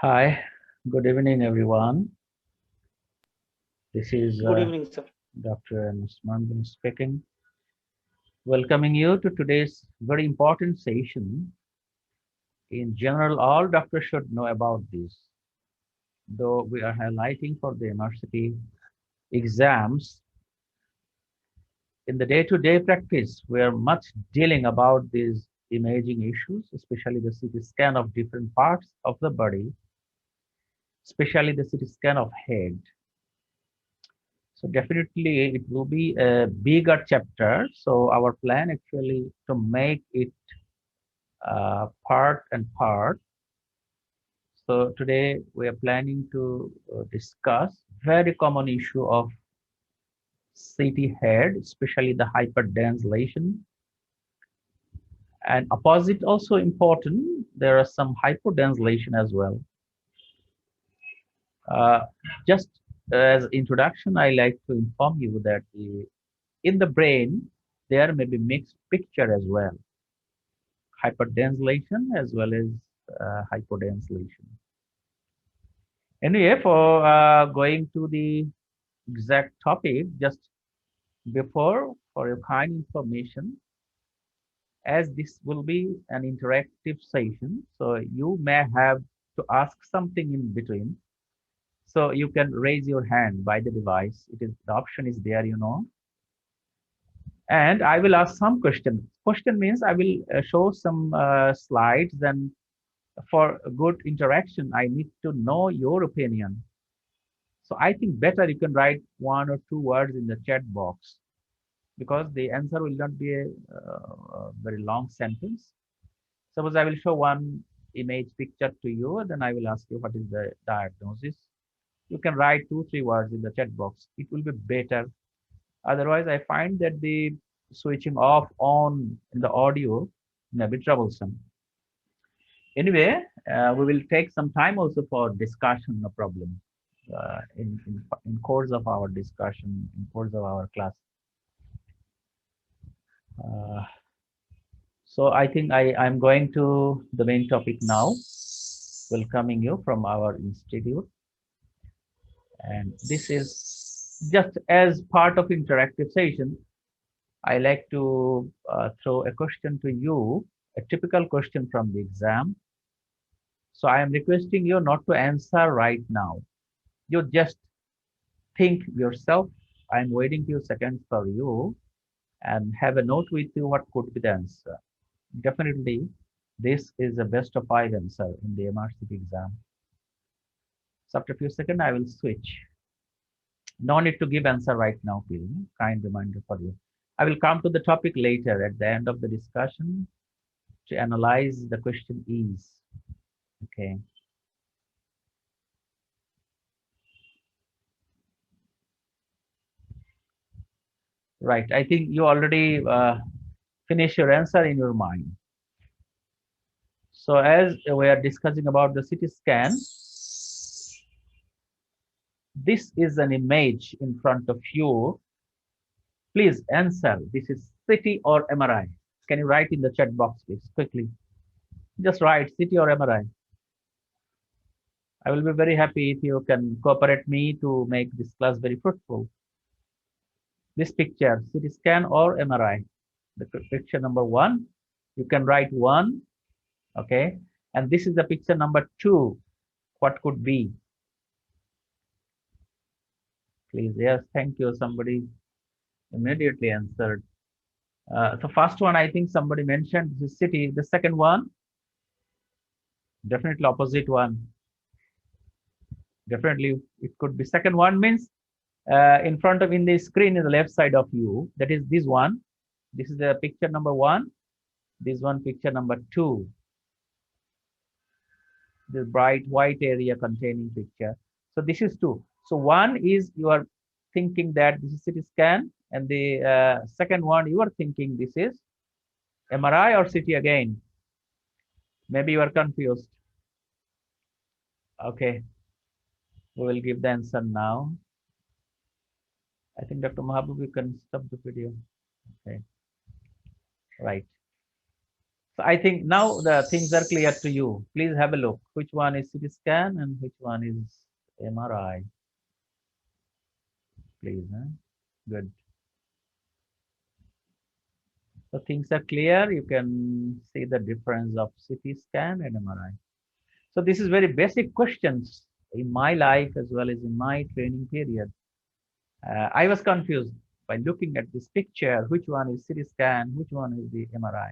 Hi, good evening, everyone. This is Good evening, sir. Dr. Usman speaking, welcoming you to today's very important session. In general, all doctors should know about this, though we are highlighting for the MRCP exams. In the day-to-day practice, we are much dealing about these imaging issues, especially the CT scan of different parts of the body, especially the CT scan of head. So definitely it will be a bigger chapter. So our plan actually to make it part and part. So today we are planning to discuss very common issue of CT head, especially the hyperdense lesion. And opposite also important, there are some hypodense lesion as well. Uh, just as introduction, I like to inform you that in the brain, there may be mixed picture as well. Hyperdense lesion as well as hypodense lesion. Anyway, for going to the exact topic, just before for your kind information, as this will be an interactive session, so you may have to ask something in between. So you can raise your hand by the device. It is the option is there, and I will ask some question. Question means I will show some slides, and for good interaction, I need to know your opinion. So I think better you can write one or two words in the chat box because the answer will not be a very long sentence. Suppose I will show one image picture to you, then I will ask you what is the diagnosis. You can write two, three words in the chat box. It will be better. Otherwise, I find that the switching off on in the audio may be troublesome. Anyway, we will take some time also for discussion, no problem. In course of our discussion, in course of our class. Uh, so I think I'm going to the main topic now, welcoming you from our institute. And this is just as part of interactive session, I like to throw a question to you, a typical question from the exam. So I am requesting you not to answer right now. You just think yourself. I'm waiting few seconds for you and have a note with you what could be the answer. Definitely, this is the best of five answer in the MRCP exam. So after a few seconds, I will switch. No need to give answer right now, please. Kind reminder for you. I will come to the topic later at the end of the discussion to analyze the question is. Okay. Right. I think you already finished your answer in your mind. So as we are discussing about the CT scan, this is an image in front of you. Please answer. This is CT or MRI. Can you write in the chat box, please, quickly? Just write CT or MRI. I will be very happy if you can cooperate me to make this class very fruitful. This picture, CT scan or MRI. The picture number one, you can write one, okay? And this is the picture number two. What could be? Please, yes, thank you. Somebody immediately answered. The first one, I think somebody mentioned the city. The second one, definitely opposite one. Definitely, it could be second one means in front of in the screen is the left side of you. That is this one. This is the picture number one. This one picture number two. The bright white area containing picture. So this is two. So one is you are thinking that this is CT scan, and the second one you are thinking this is MRI or CT again. Maybe you are confused. Okay, we will give the answer now. I think Dr. Mahabub, you can stop the video. Okay, right. So I think now the things are clear to you. Please have a look. Which one is CT scan and which one is MRI? Please. Huh? Good. So things are clear. You can see the difference of CT scan and MRI. So this is very basic questions in my life as well as in my training period. I was confused by looking at this picture, which one is CT scan, which one is the MRI.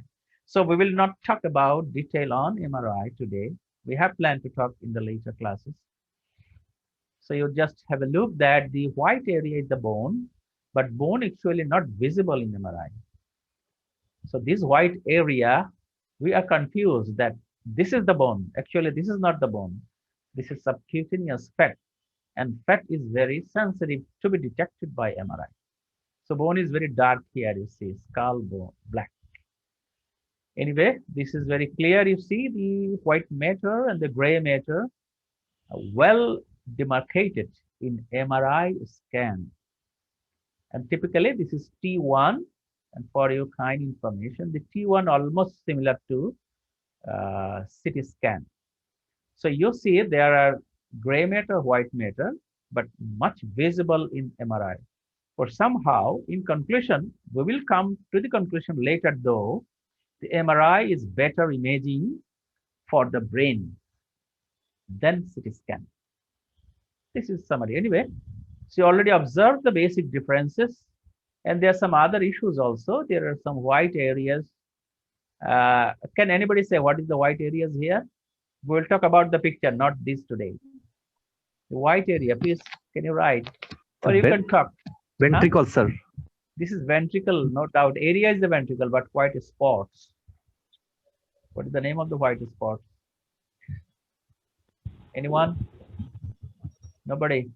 So we will not talk about detail on MRI today. We have planned to talk in the later classes. So you just have a look that the white area is the bone, but bone actually not visible in MRI. So this white area, we are confused that this is the bone. Actually, this is not the bone. This is subcutaneous fat, and fat is very sensitive to be detected by MRI. So bone is very dark here, you see, skull bone, black. Anyway, this is very clear. You see the white matter and the gray matter well demarcated in MRI scan. And typically this is T1. And for your kind information, the T1 almost similar to CT scan. So you see there are gray matter, white matter, but much visible in MRI. Or somehow, in conclusion, we will come to the conclusion later though, the MRI is better imaging for the brain than CT scan. This is summary. Anyway, so you already observed the basic differences. And there are some other issues also. There are some white areas. Can anybody say what is the white areas here? We'll talk about the picture, not this today. The white area, please, can you write? Or you can talk. Ventricle, huh? Sir. This is ventricle, no doubt. Area is the ventricle, but white spots. What is the name of the white spot? Anyone? Nobody?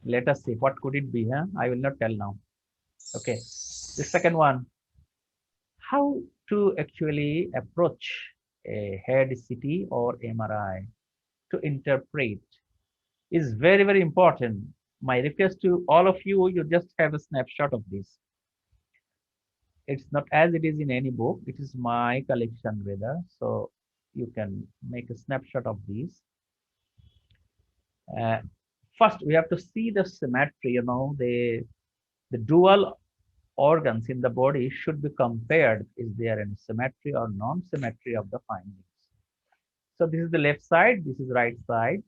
Let us see. What could it be? Huh? I will not tell now. Okay. The second one. How to actually approach a head CT or MRI to interpret is very, very important. My request to all of you, you just have a snapshot of this. It's not as it is in any book. It is my collection rather. So you can make a snapshot of these. First, we have to see the symmetry, you know, the dual organs in the body should be compared. Is there any symmetry or non-symmetry of the findings? So this is the left side, this is right side,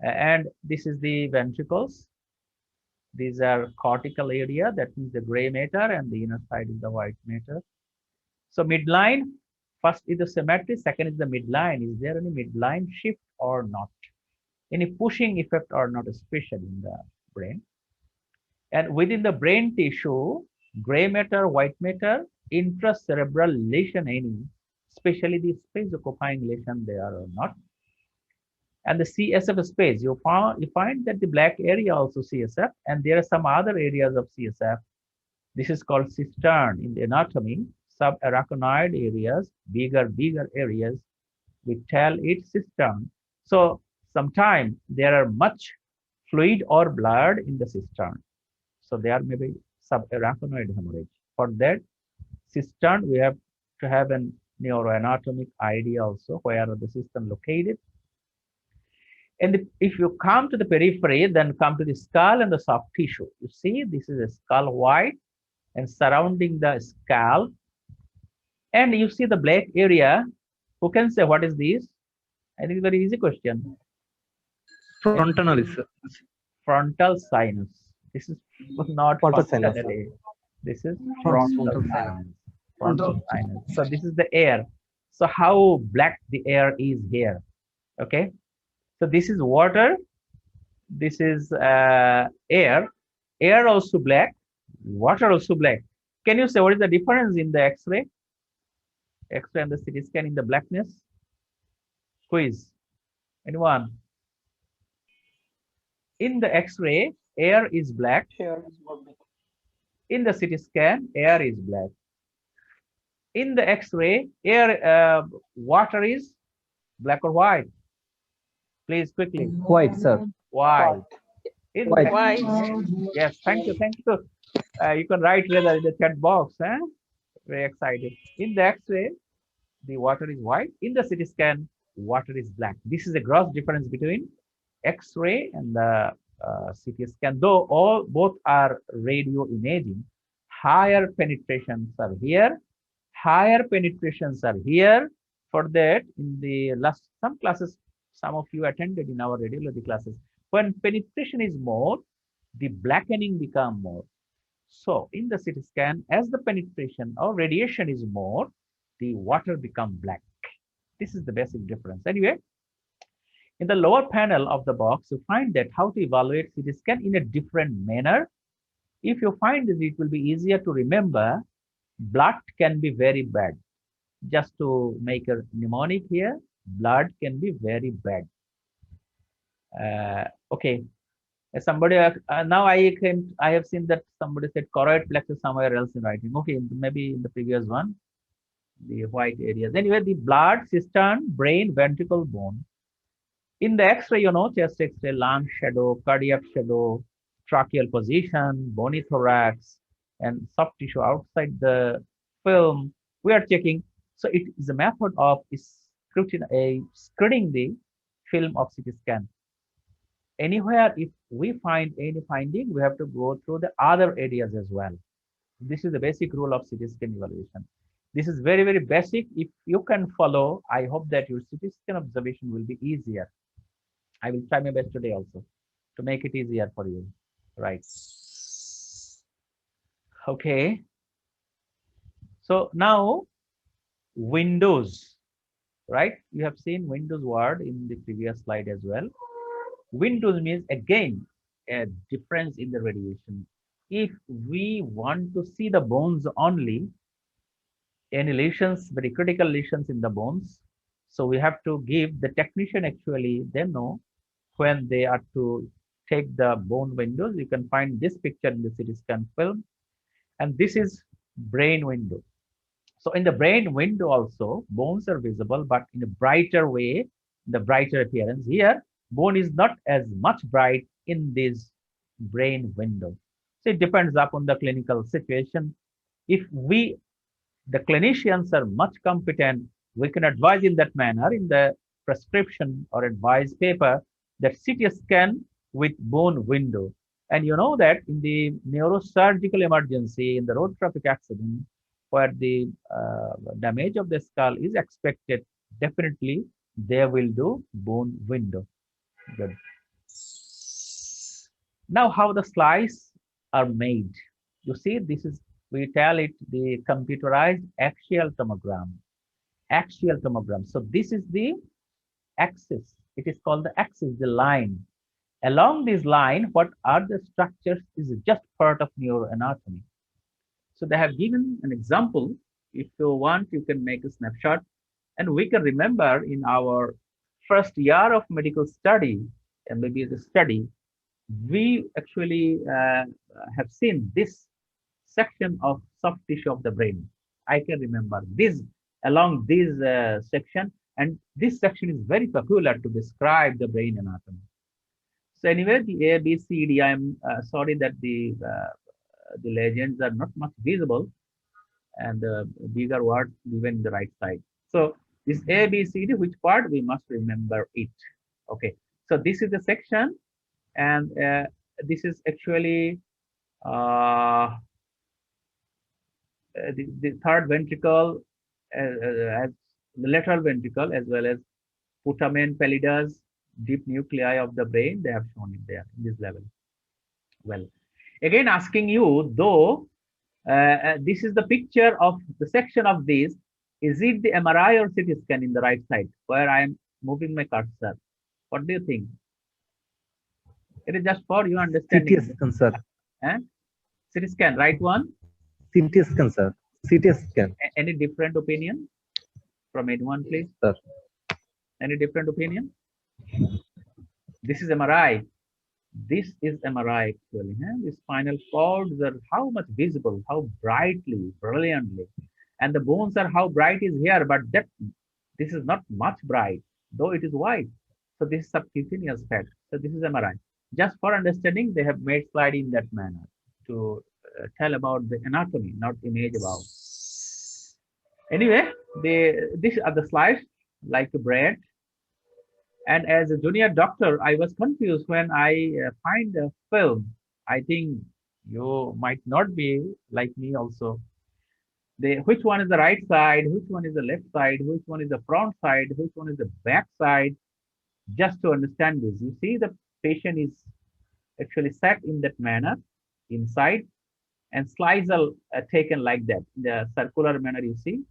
and this is the ventricles. These are cortical area, that means the gray matter, and the inner side is the white matter. So midline, first is the symmetry, second is the midline. Is there any midline shift or not? Any pushing effect or not, especially in the brain? And within the brain tissue, gray matter, white matter, intracerebral lesion any, especially the space occupying lesion there or not. And the CSF space, you find that the black area also CSF, and there are some other areas of CSF. This is called cistern in the anatomy, subarachnoid areas, bigger areas. We tell it cistern. So sometimes there are much fluid or blood in the cistern. So there may be subarachnoid hemorrhage. For that cistern, we have to have a neuroanatomic idea also, where are the cistern located. And if you come to the periphery, then come to the skull and the soft tissue. You see, this is a skull white, and surrounding the skull. And you see the black area. Who can say what is this? I think it's a very easy question. Frontal sinus. This is not frontal sinus. This is frontal sinus. Frontal sinus. So this is the air. So how black the air is here? Okay. So this is water. This is air. Air also black. Water also black. Can you say what is the difference in the X-ray? X-ray and the CT scan in the blackness? Quiz. Anyone? In the X-ray, air is black. In the CT scan, air is black. In the X-ray, air, water is black or white? Please quickly. White, sir. White. In White. Yes, thank you. You can write rather in the chat box. Very excited. In the X-ray, the water is white. In the CT scan, water is black. This is a gross difference between X-ray and the CT scan. Though all both are radio imaging, higher penetrations are here. Higher penetrations are here. For that, in the last some classes, some of you attended in our radiology classes. When penetration is more, the blackening become more. So in the CT scan, as the penetration or radiation is more, the water become black. This is the basic difference. Anyway, in the lower panel of the box, you find that how to evaluate CT scan in a different manner. If you find this, it will be easier to remember. Blood can be very bad. Just to make a mnemonic here, blood can be very bad. Okay. Somebody now I have seen that somebody said choroid plexus somewhere else in writing. Okay, maybe in the previous one, the white areas. Anyway, the blood, cistern, brain, ventricle, bone. In the X-ray, you know, chest X-ray, lung shadow, cardiac shadow, tracheal position, bony thorax, and soft tissue outside the film. We are checking. So it is a method of screening the film of CT scan. Anywhere, if we find any finding, we have to go through the other areas as well. This is the basic rule of CT scan evaluation. This is very, very basic. If you can follow, I hope that your CT scan observation will be easier. I will try my best today also to make it easier for you. Right. Okay. So now windows, right? You have seen windows word in the previous slide as well. Windows means again a difference in the radiation. If we want to see the bones only, any lesions, very critical lesions in the bones, so we have to give the technician actually, they know when they are to take the bone windows. You can find this picture in the CT scan film, and this is brain window. So in the brain window also, bones are visible, but in a brighter way, the brighter appearance. Here, bone is not as much bright in this brain window. So it depends upon the clinical situation. If the clinicians are much competent, we can advise in that manner in the prescription or advice paper that CT scan with bone window. And you know that in the neurosurgical emergency, in the road traffic accident, where the damage of the skull is expected, definitely they will do bone window. Good. Now, how the slice are made? You see, this is, we tell it the computerized axial tomogram. Axial tomogram. So this is the axis. It is called the axis, the line. Along this line, what are the structures is just part of neuroanatomy. So they have given an example. If you want, you can make a snapshot. And we can remember in our first year of medical study, and maybe the study, we actually have seen this section of soft tissue of the brain. I can remember this along this section, and this section is very popular to describe the brain anatomy. So anyway, the A, B, C, D, I'm sorry that the legends are not much visible, and bigger words given in the right side. So this A, B, C, D, which part we must remember it. Okay, so this is the section, and this is actually the third ventricle, as the lateral ventricle, as well as putamen pallidus, deep nuclei of the brain. They have shown it there in this level. Well, again asking you, though, this is the picture of the section of this. Is it the MRI or CT scan in the right side where I am moving my cursor? What do you think? It is just for you understanding. CT scan, sir. CT scan, right one? CT scan, sir. CT scan. Any different opinion from anyone, please? Sir. Any different opinion? This is MRI. This is MRI actually. The spinal cords are how much visible, how brightly, brilliantly. And the bones are how bright is here, but that this is not much bright, though it is white. So this is subcutaneous fat. So this is MRI. Just for understanding, they have made slide in that manner to tell about the anatomy, not image about. Anyway, these are the slides like bread. And as a junior doctor, I was confused when I find a film. I think you might not be like me also. Which one is the right side, which one is the left side, which one is the front side, which one is the back side, just to understand this. You see, the patient is actually sat in that manner inside, and slides are taken like that. In the circular manner, you see,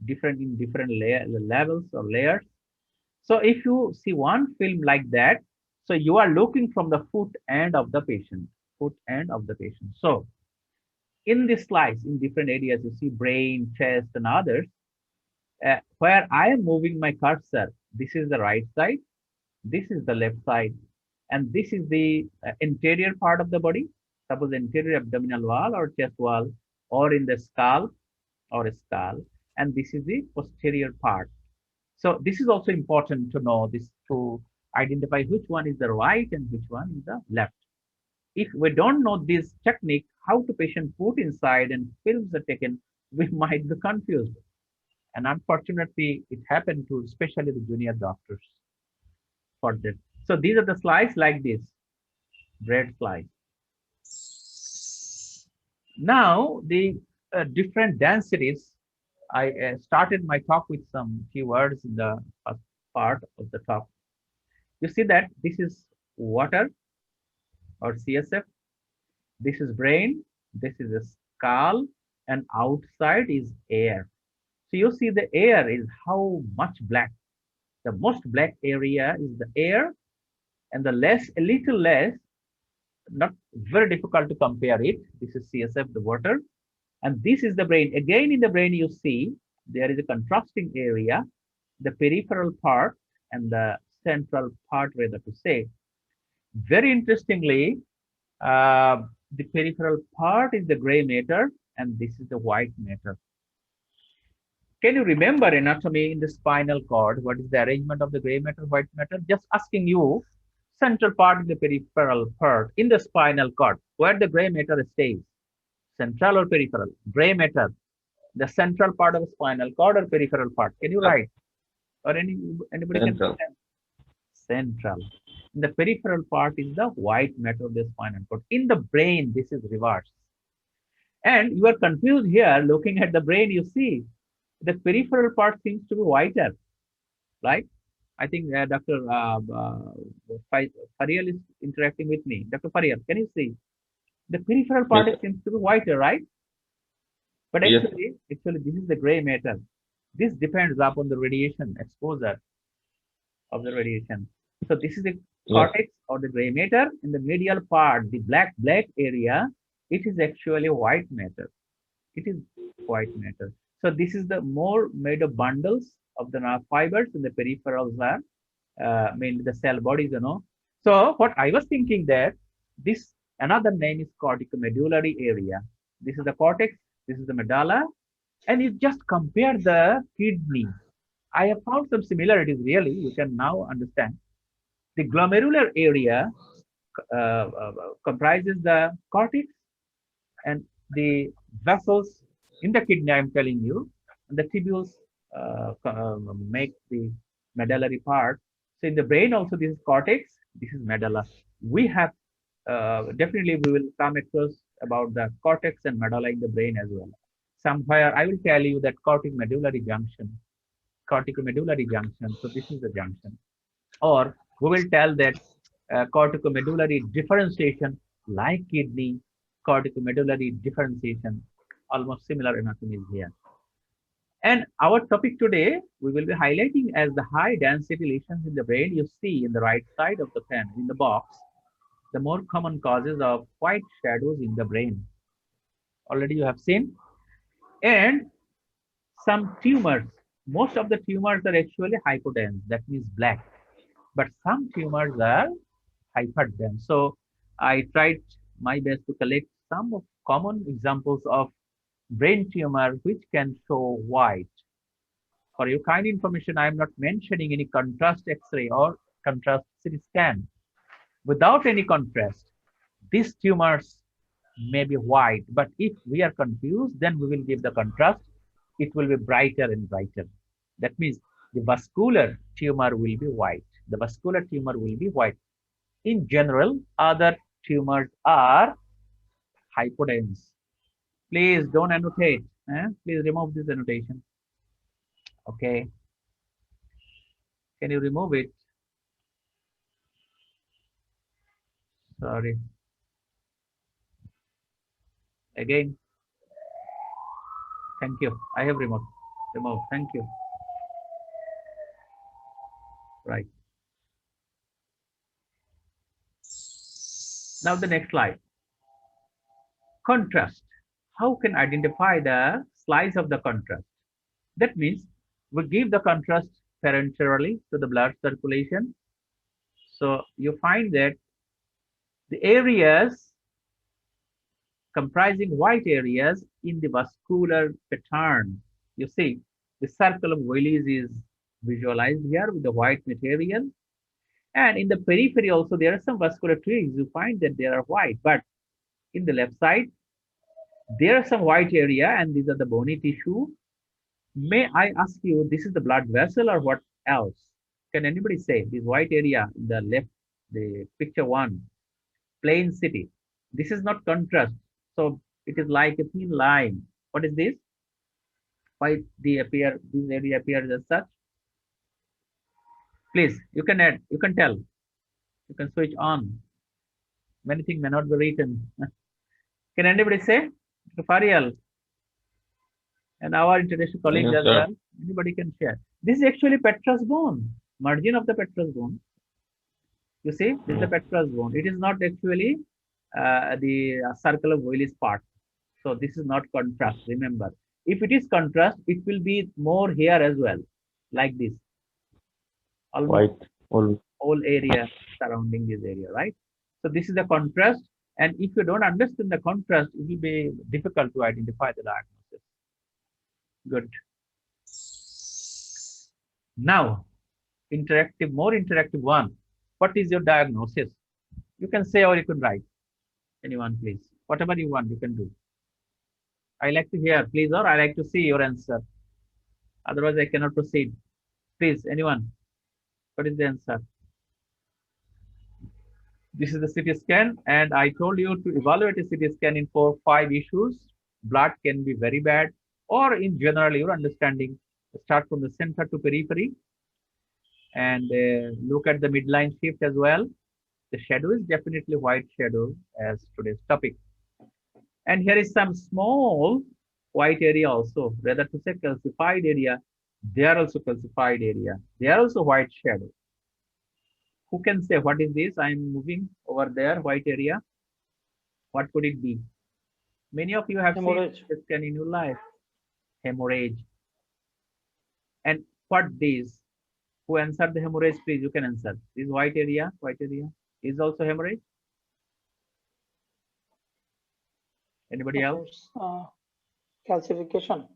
different in different levels or layers. So if you see one film like that, so you are looking from the foot end of the patient, foot end of the patient. So in this slice, in different areas, you see brain, chest, and others, where I am moving my cursor. This is the right side, this is the left side, and this is the interior part of the body. Suppose interior abdominal wall or chest wall, or in the skull or skull, and this is the posterior part. So this is also important to know this, to identify which one is the right and which one is the left. If we don't know this technique, how to patient put inside and films are taken, we might be confused. And unfortunately, it happened to especially the junior doctors for this. So these are the slides like this, bread slice. Now the different densities. I started my talk with some keywords in the first part of the talk. You see that this is water or CSF. This is brain. This is a skull, and outside is air. So you see the air is how much black. The most black area is the air, and the less, a little less, not very difficult to compare it. This is CSF, the water, and this is the brain. Again, in the brain, you see there is a contrasting area, the peripheral part and the central part, rather to say. Very interestingly, the peripheral part is the gray matter, and this is the white matter. Can you remember anatomy in the spinal cord? What is the arrangement of the gray matter, white matter? Just asking you, central part in the peripheral part in the spinal cord, where the gray matter stays, central or peripheral? Gray matter, the central part of the spinal cord or peripheral part? Can you write? Or anybody can Central. Central. In the peripheral part is the white matter of the spinal cord. In the brain, this is reversed. And you are confused here. Looking at the brain, you see the peripheral part seems to be whiter, right? I think Dr. Farial is interacting with me. Dr. Farial, can you see? The peripheral part Yes. seems to be whiter, right? But Yes. actually, this is the gray matter. This depends upon the radiation exposure of the radiation. So this is the cortex or the gray matter. In the medial part, the black area, it is actually white matter. It is white matter. So this is the more made of bundles of the nerve fibers, and the peripherals are mainly the cell bodies, you know. So what I was thinking that this another name is corticomedullary area. This is the cortex, this is the medulla, and you just compare the kidney. I have found some similarities really, you can now understand. The glomerular area comprises the cortex, and the vessels in the kidney, I'm telling you, the tubules make the medullary part. So in the brain also, this is cortex, this is medulla. We have definitely we will come across about the cortex and medulla in the brain as well. Somewhere I will tell you that corticomedullary junction, corticomedullary junction. So this is the junction, or we will tell that corticomedullary differentiation, like kidney, corticomedullary differentiation, almost similar anatomy is here. And our topic today, we will be highlighting as the high density lesions in the brain. You see in the right side of the pen, in the box, the more common causes of white shadows in the brain. Already you have seen. And some tumors, most of the tumors are actually hypodense, that means black. But some tumors are hyperdense. So I tried my best to collect some of common examples of brain tumor which can show white. For your kind information, I am not mentioning any contrast X-ray or contrast CT scan. Without any contrast, these tumors may be white, but if we are confused, then we will give the contrast it will be brighter and brighter. That means the vascular tumor will be white. The vascular tumor will be white. In general, other tumors are hypodense. Please don't annotate. Please remove this annotation. Okay. Can you remove it? Sorry. Again. Thank you. I have removed. Remove. Thank you. Right. Now the next slide. Contrast. How can identify the slice of the contrast? That means we give the contrast parenterally to the blood circulation. So you find that the areas comprising white areas in the vascular pattern. You see, the circle of Willis is visualized here with the white material. And in the periphery also, there are some vascular trees. You find that they are white, but in the left side, there are some white area, and these are the bony tissue. May I ask you, this is the blood vessel or what else? Can anybody say this white area in the left, the picture 1, plain city? This is not contrast. So it is like a thin line. What is this? Why this area appears as such? Please, you can add, you can tell, you can switch on. Many things may not be written. Can anybody say? Farial and our international colleagues as well. Anybody can share. This is actually petrous bone, margin of the petrous bone. You see, this is the petrous bone. It is not actually the circle of Willis part. So this is not contrast. Remember, if it is contrast, it will be more here as well, like this. Almost White, whole area surrounding this area, right? So this is the contrast. And if you don't understand the contrast, it will be difficult to identify the diagnosis. Good. Now, more interactive one. What is your diagnosis? You can say or you can write. Anyone, please. Whatever you want, you can do. I like to hear, please, or I like to see your answer. Otherwise, I cannot proceed. Please, anyone. What is the answer? This is the CT scan, and I told you to evaluate a CT scan in 4 or 5 issues. Blood can be very bad, or in general, your understanding, start from the center to periphery, and look at the midline shift as well. The shadow is definitely white shadow as today's topic. And here is some small white area also, rather to say calcified area. They are also calcified area. They are also white shadow. Who can say what is this? I am moving over there, white area. What could it be? Many of you have seen this scan in your life. Hemorrhage. And what this? Who answered the hemorrhage, please? You can answer. This white area is also hemorrhage. Anybody else? Calcification.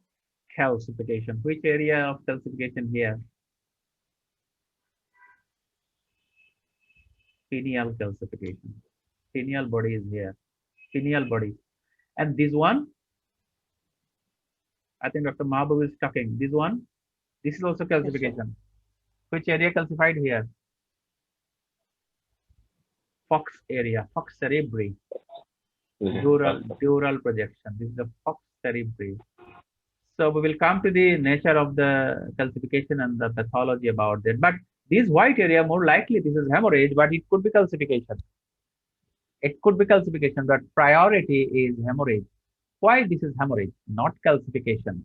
Calcification. Which area of calcification here? Pineal calcification. Pineal body is here. Pineal body. And this one, I think Dr. Mahbub is talking. This one, this is also calcification. Yes, which area calcified here? Fox area, fox cerebri. Dural projection. This is the fox cerebri. So we will come to the nature of the calcification and the pathology about that. But this white area, more likely this is hemorrhage, but it could be calcification. It could be calcification, but priority is hemorrhage. Why this is hemorrhage, not calcification?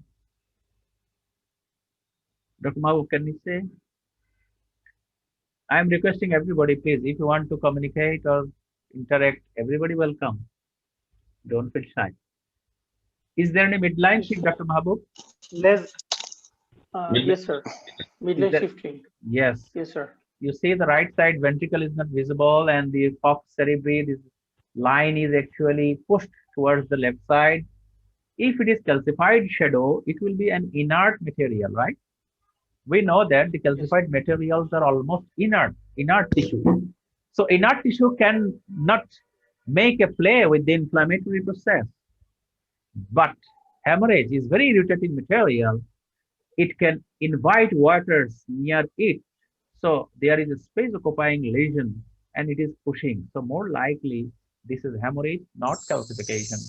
Dr. Mahbub, can you say? I am requesting everybody, please, if you want to communicate or interact, everybody welcome. Don't feel shy. Is there any midline shift, Dr. Mahbub? Yes, sir. Midline shifting. Yes. Yes, sir. You see the right side ventricle is not visible, and the fox cerebri, this line is actually pushed towards the left side. If it is calcified shadow, it will be an inert material, right? We know that the calcified materials are almost inert tissue. So inert tissue can not make a play with the inflammatory process. But Hemorrhage is very irritating material. It can invite waters near it. So there is a space occupying lesion and it is pushing. So more likely this is hemorrhage, not calcification.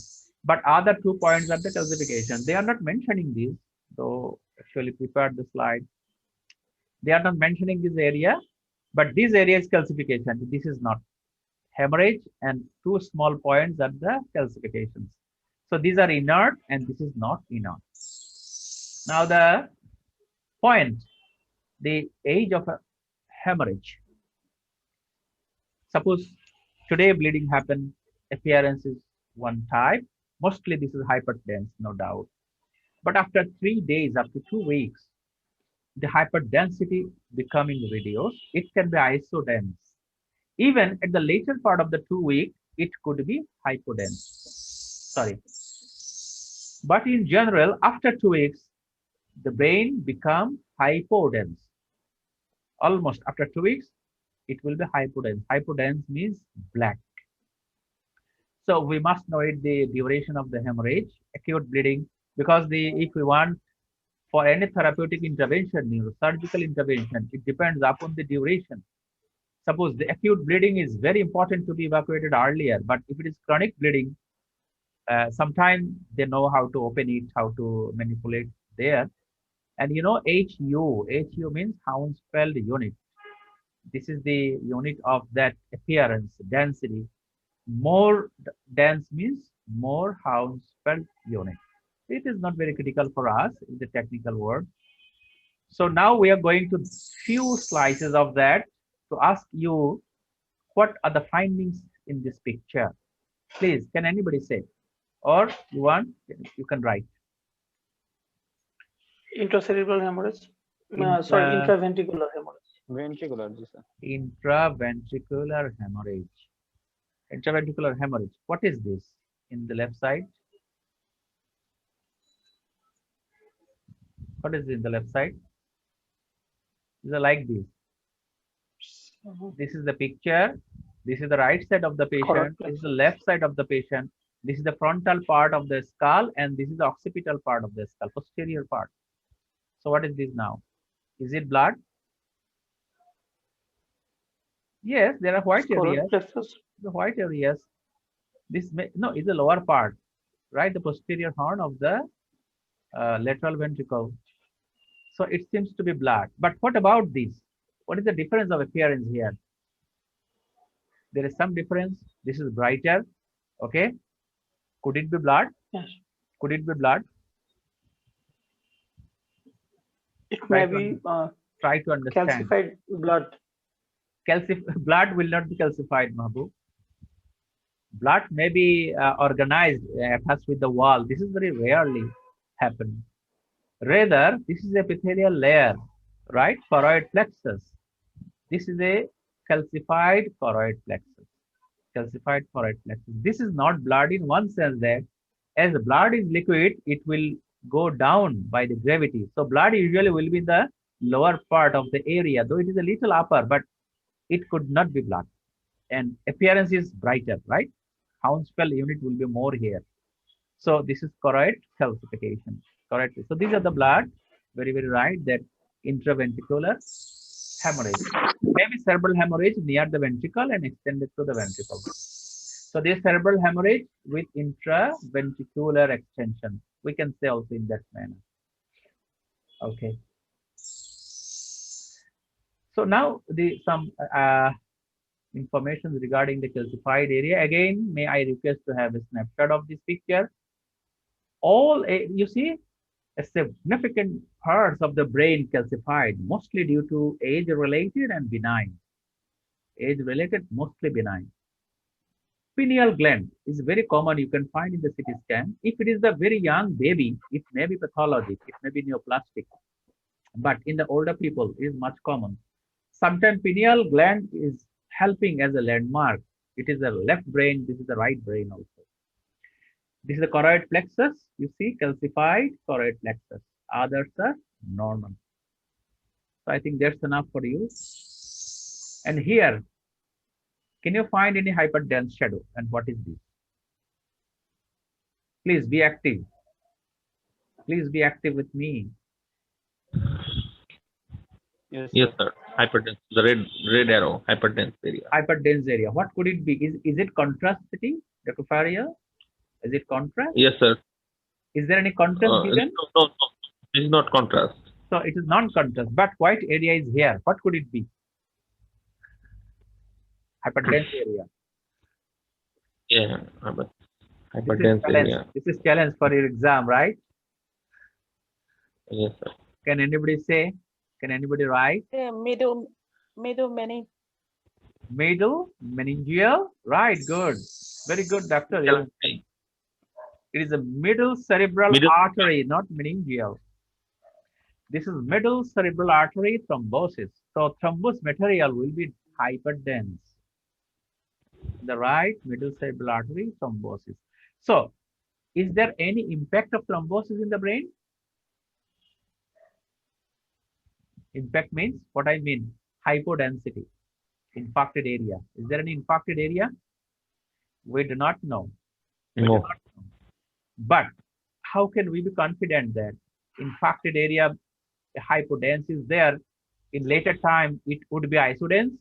But other 2 points are the calcification. They are not mentioning this, though actually prepared the slide. They are not mentioning this area, but this area is calcification. This is not hemorrhage, and 2 small points are the calcifications. So these are inert and this is not inert. Now the point, the age of a hemorrhage. Suppose today bleeding happened, appearance is one type. Mostly this is hyperdense, no doubt. But after 3 days, up to 2 weeks, the hyperdensity becoming reduced. It can be isodense. Even at the later part of the 2 week, it could be hypodense. Sorry. But in general, after 2 weeks, the brain become hypodense. Almost after 2 weeks, it will be hypodense. Hypodense means black. So we must know it, the duration of the hemorrhage, acute bleeding, because if we want for any therapeutic intervention, surgical intervention, it depends upon the duration. Suppose the acute bleeding is very important to be evacuated earlier, but if it is chronic bleeding, sometimes they know how to open it, how to manipulate there. And HU means Hounsfield unit. This is the unit of that appearance, density. More dense means more Hounsfield unit. It is not very critical for us in the technical word. So now we are going to few slices of that to ask you what are the findings in this picture. Please, can anybody say? Or you can write. Intracerebral hemorrhage. Intraventricular hemorrhage. Ventricular, sir. Intraventricular hemorrhage. Intraventricular hemorrhage. What is this in the left side? What is in the left side? Is it like this? This is the picture. This is the right side of the patient. This is the left side of the patient. This is the frontal part of the skull, and this is the occipital part of the skull, posterior part. So what is this now? Is it blood? Yes, there are white areas. The white areas. This is the lower part, right? The posterior horn of the lateral ventricle. So it seems to be blood. But what about this? What is the difference of appearance here? There is some difference. This is brighter. Okay. Could it be blood? Yes. Could it be blood? It may be try to understand. Calcified blood. Blood will not be calcified, Mahbub. Blood may be organized, attached with the wall. This is very rarely happen. Rather, this is a epithelial layer, right? Choroid plexus. This is a calcified choroid plexus. Calcified choroid plexus. This is not blood in one sense that as the blood is liquid, it will go down by the gravity. So blood usually will be in the lower part of the area, though it is a little upper, but it could not be blood. And appearance is brighter, right? Hounsfield unit will be more here. So this is choroid calcification. Correct. So these are the blood, very, very right, that intraventricular hemorrhage. Maybe cerebral hemorrhage near the ventricle and extended to the ventricle. So this cerebral hemorrhage with intraventricular extension. We can say also in that manner. Okay. So now some information regarding the calcified area. Again, may I request to have a snapshot of this picture. You see, a significant parts of the brain calcified, mostly due to age-related and benign. Age-related, mostly benign. Pineal gland is very common. You can find in the CT scan. If it is a very young baby, it may be pathologic. It may be neoplastic. But in the older people, it is much common. Sometimes pineal gland is helping as a landmark. It is the left brain. This is the right brain also. This is the choroid plexus. You see, calcified choroid plexus. Others are normal. So I think that's enough for you. And here, can you find any hyperdense shadow? And what is this? Please be active. Please be active with me. Yes, Yes, sir. sir. Hyperdense. The red arrow. Hyperdense area. Hyperdense area. What could it be? Is it contrast city, Dr. Faria? Is it contrast? Yes, sir. Is there any contrast given? No. This is not contrast. So it is non-contrast, but white area is here. What could it be? Hyperdense area. Yeah, but hyperdense area. This is challenge for your exam, right? Yes, sir. Can anybody say? Can anybody write? Middle meningitis. Middle meningeal. Right. Good. Very good, doctor. It is a middle cerebral artery, not meningeal. This is middle cerebral artery thrombosis. So thrombus material will be hyperdense. The right middle cerebral artery thrombosis. So, is there any impact of thrombosis in the brain? Impact means what I mean, hypodensity, infarcted area. Is there any infarcted area? We do not know. No. But how can we be confident that infarcted area hypodense is there? In later time, it would be isodense,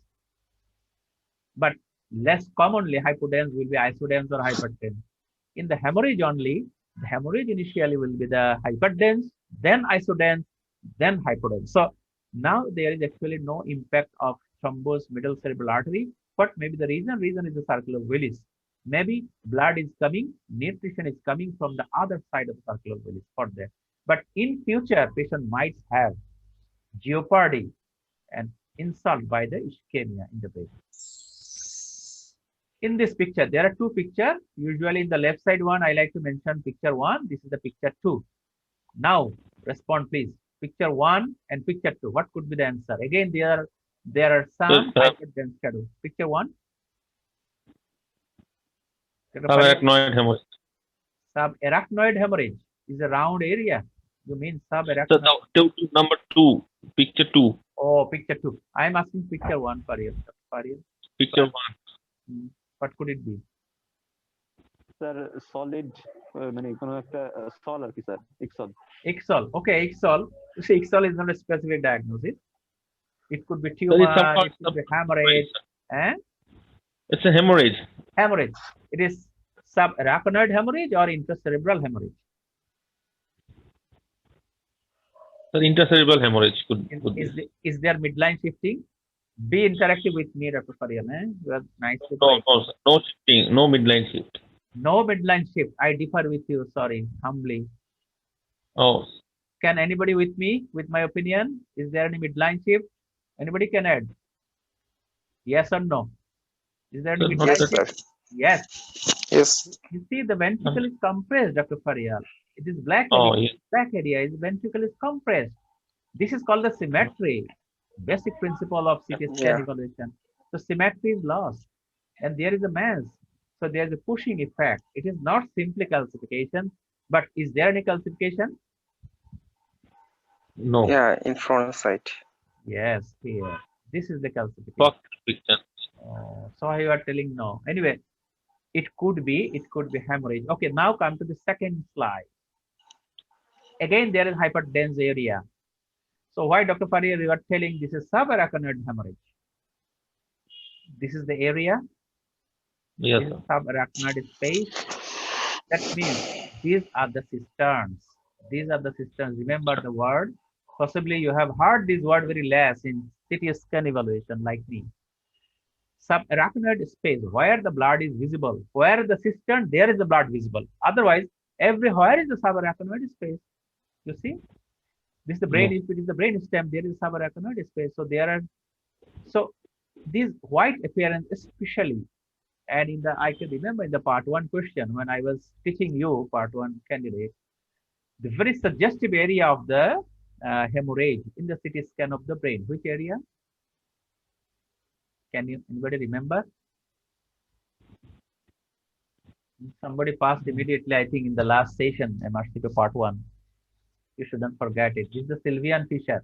but less commonly hypodense will be isodense or hyperdense. In the hemorrhage only, the hemorrhage initially will be the hyperdense, then isodense, then hypodense. So now there is actually no impact of thrombus middle cerebral artery. What may be the reason? Reason is the circle of Willis. Maybe blood is coming, nutrition is coming from the other side of the circle of Willis for that. But in future, patient might have jeopardy and insult by the ischemia in the brain. In this picture, there are two pictures. Usually in the left side one, I like to mention picture 1. This is the picture 2. Now, respond please. Picture 1 and picture 2. What could be the answer? Again, there are some hyperdense shadows. Picture 1. Subarachnoid hemorrhage. Subarachnoid hemorrhhage is a round area. You mean subarachnoid? So number 2. Picture 2. Oh, picture 2. I am asking picture 1 for you. Picture 1. What could it be? Sir solid মানে কোনো একটা স্থল আর কি sir ইক্সল Ixol. Okay, Ixol. You see, Ixol is not a specific diagnosis. It could be tumor, it could be hemorrhage. It's a hemorrhage. Hemorrhage. It is subarachnoid hemorrhage or intracerebral hemorrhage. The intracerebral hemorrhage could be. Is there midline shifting? Be interactive with me, Dr. Farian. You are nice. No shifting, no midline shift. No midline shift. I differ with you, sorry, humbly. Oh. Can anybody with me, with my opinion? Is there any midline shift? Anybody can add? Yes or no? Is there any midline shift? Yes. Yes. You see, the ventricle is compressed, Dr. Faryal. It is black area. Oh, yeah. Black area. The ventricle is compressed. This is called the symmetry. Basic principle of CT scan evaluation. So symmetry is lost, and there is a mass. So there is a pushing effect. It is not simply calcification, but is there any calcification? No. Yeah, in front side. Yes, here. This is the calcification. Picture. So you are telling no. Anyway, it could be hemorrhage. Okay, now come to the second slide. Again, there is hyperdense area. So why, Dr. Faria, you are telling this is subarachnoid hemorrhage? This is the area. Yes, this sir. is subarachnoid space. That means these are the cisterns. These are the cisterns. Remember the word. Possibly you have heard this word very less in CT scan evaluation like me. Subarachnoid space, where the blood is visible. Where the cistern, there is the blood visible. Otherwise, everywhere is the subarachnoid space. You see? This is the brain. If it is the brain stem, there is subarachnoid space. So there are, so this white appearance especially, and in the, I can remember in the part 1 question when I was teaching you part 1 candidate, the very suggestive area of the hemorrhage in the CT scan of the brain. Which area? Can you anybody remember? Somebody passed immediately, I think, in the last session, MRCP part 1. You shouldn't forget it. This is the Sylvian fissure.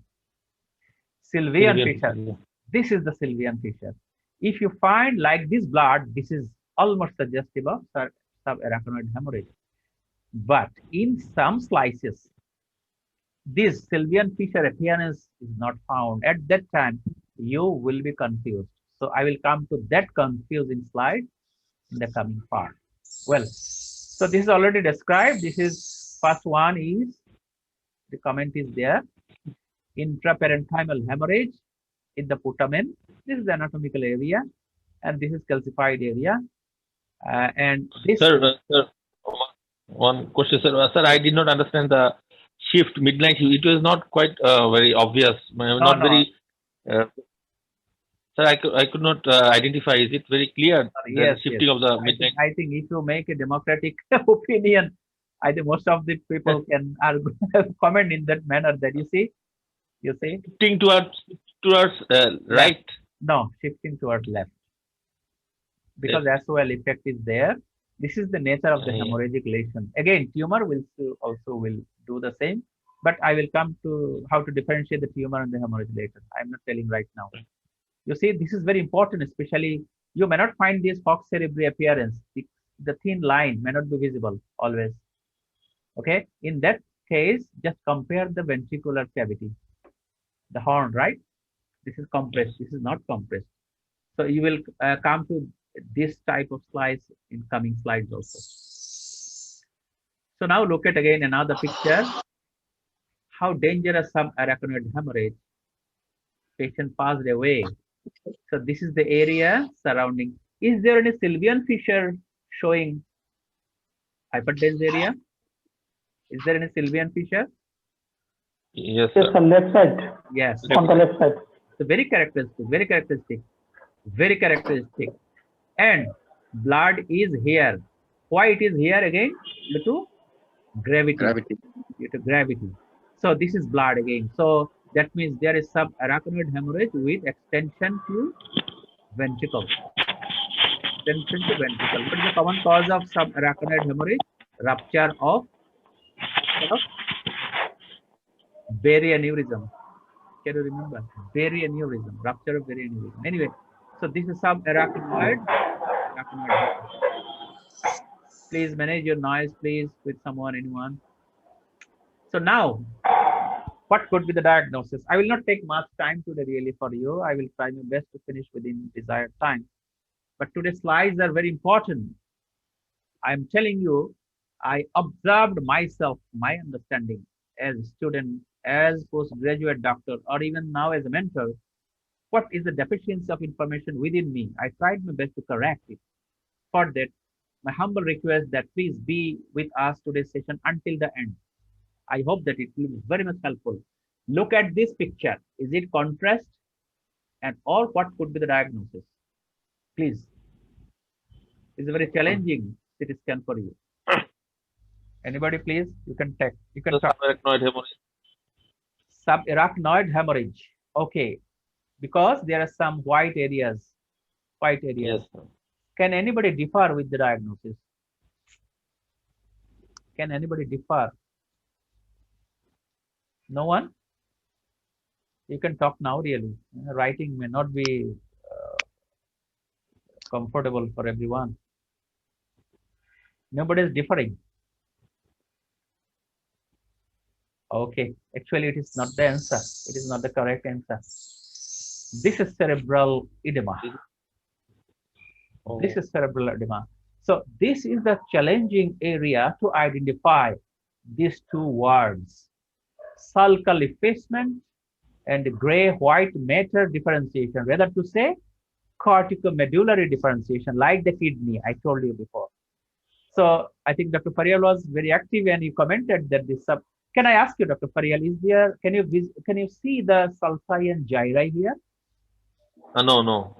Sylvian fissure. This is the Sylvian fissure. If you find like this blood, this is almost suggestive of subarachnoid hemorrhage. But in some slices, this Sylvian fissure appearance is not found, at that time you will be confused. So I will come to that confusing slide in the coming part. Well, so this is already described. This is first one is, the comment is there, intraparenchymal hemorrhage in the putamen. This is the anatomical area, and this is calcified area. And this, Sir, one question, sir. Sir, I did not understand the shift midnight. It was not quite very obvious. Not no. very. Sir, I could not identify. Is it very clear? Yes, the shifting of the midnight. I think if you make a democratic opinion, I think most of the people can comment in that manner. That you see. Shifting towards right. No, shifting towards left. Because as well effect is there. This is the nature of the hemorrhagic lesion. Again, tumor will also will do the same, but I will come to how to differentiate the tumor and the hemorrhage later. I'm not telling right now. You see, this is very important, especially you may not find this Fox cerebri appearance. The thin line may not be visible always. Okay, in that case, just compare the ventricular cavity, the horn, right? This is compressed. This is not compressed. So you will come to this type of slides in coming slides also. So now look at again another picture. How dangerous subarachnoid hemorrhage. Patient passed away. So this is the area surrounding. Is there any Sylvian fissure showing hyperdense area? Is there any Sylvian fissure? Yes, Yes, sir. on left side. Yes. On the left side. So very characteristic, very characteristic, very characteristic. And blood is here. Why it is here again? Due to gravity. Due to gravity. So this is blood again. So that means there is subarachnoid hemorrhage with extension to ventricle. Extension to ventricle. What is the common cause of subarachnoid hemorrhage? Rupture of Berry aneurysm. Can you remember? Berry aneurysm. Rupture of berry aneurysm. Anyway, so this is subarachnoid. Please manage your noise, please, with someone, anyone. So now, what could be the diagnosis? I will not take much time today really for you. I will try my best to finish within desired time. But today's slides are very important. I am telling you, I observed myself, my understanding as a student, as postgraduate doctor, or even now as a mentor. What is the deficiency of information within me? I tried my best to correct it. For that, my humble request that please be with us today's session until the end. I hope that it will be very much helpful. Look at this picture. Is it contrast? And or what could be the diagnosis? Please. It's a very challenging CT scan for you. Anybody, please? You can take. You can talk. Subarachnoid hemorrhage. Subarachnoid hemorrhage. Okay. Because there are some white areas. White areas. Yes, sir. Can anybody differ with the diagnosis? Can anybody differ? No one? You can talk now really. Writing may not be comfortable for everyone. Nobody is differing. Okay, actually it is not the answer. It is not the correct answer. This is cerebral edema. This is cerebral edema. So this is the challenging area to identify these two words. Sulcal effacement and gray-white matter differentiation, rather to say corticomedullary differentiation, like the kidney I told you before. So I think Dr. Farial was very active and he commented that this sub. Can I ask you, Dr. Farial, is there? Can you see the sulci and gyri here? No.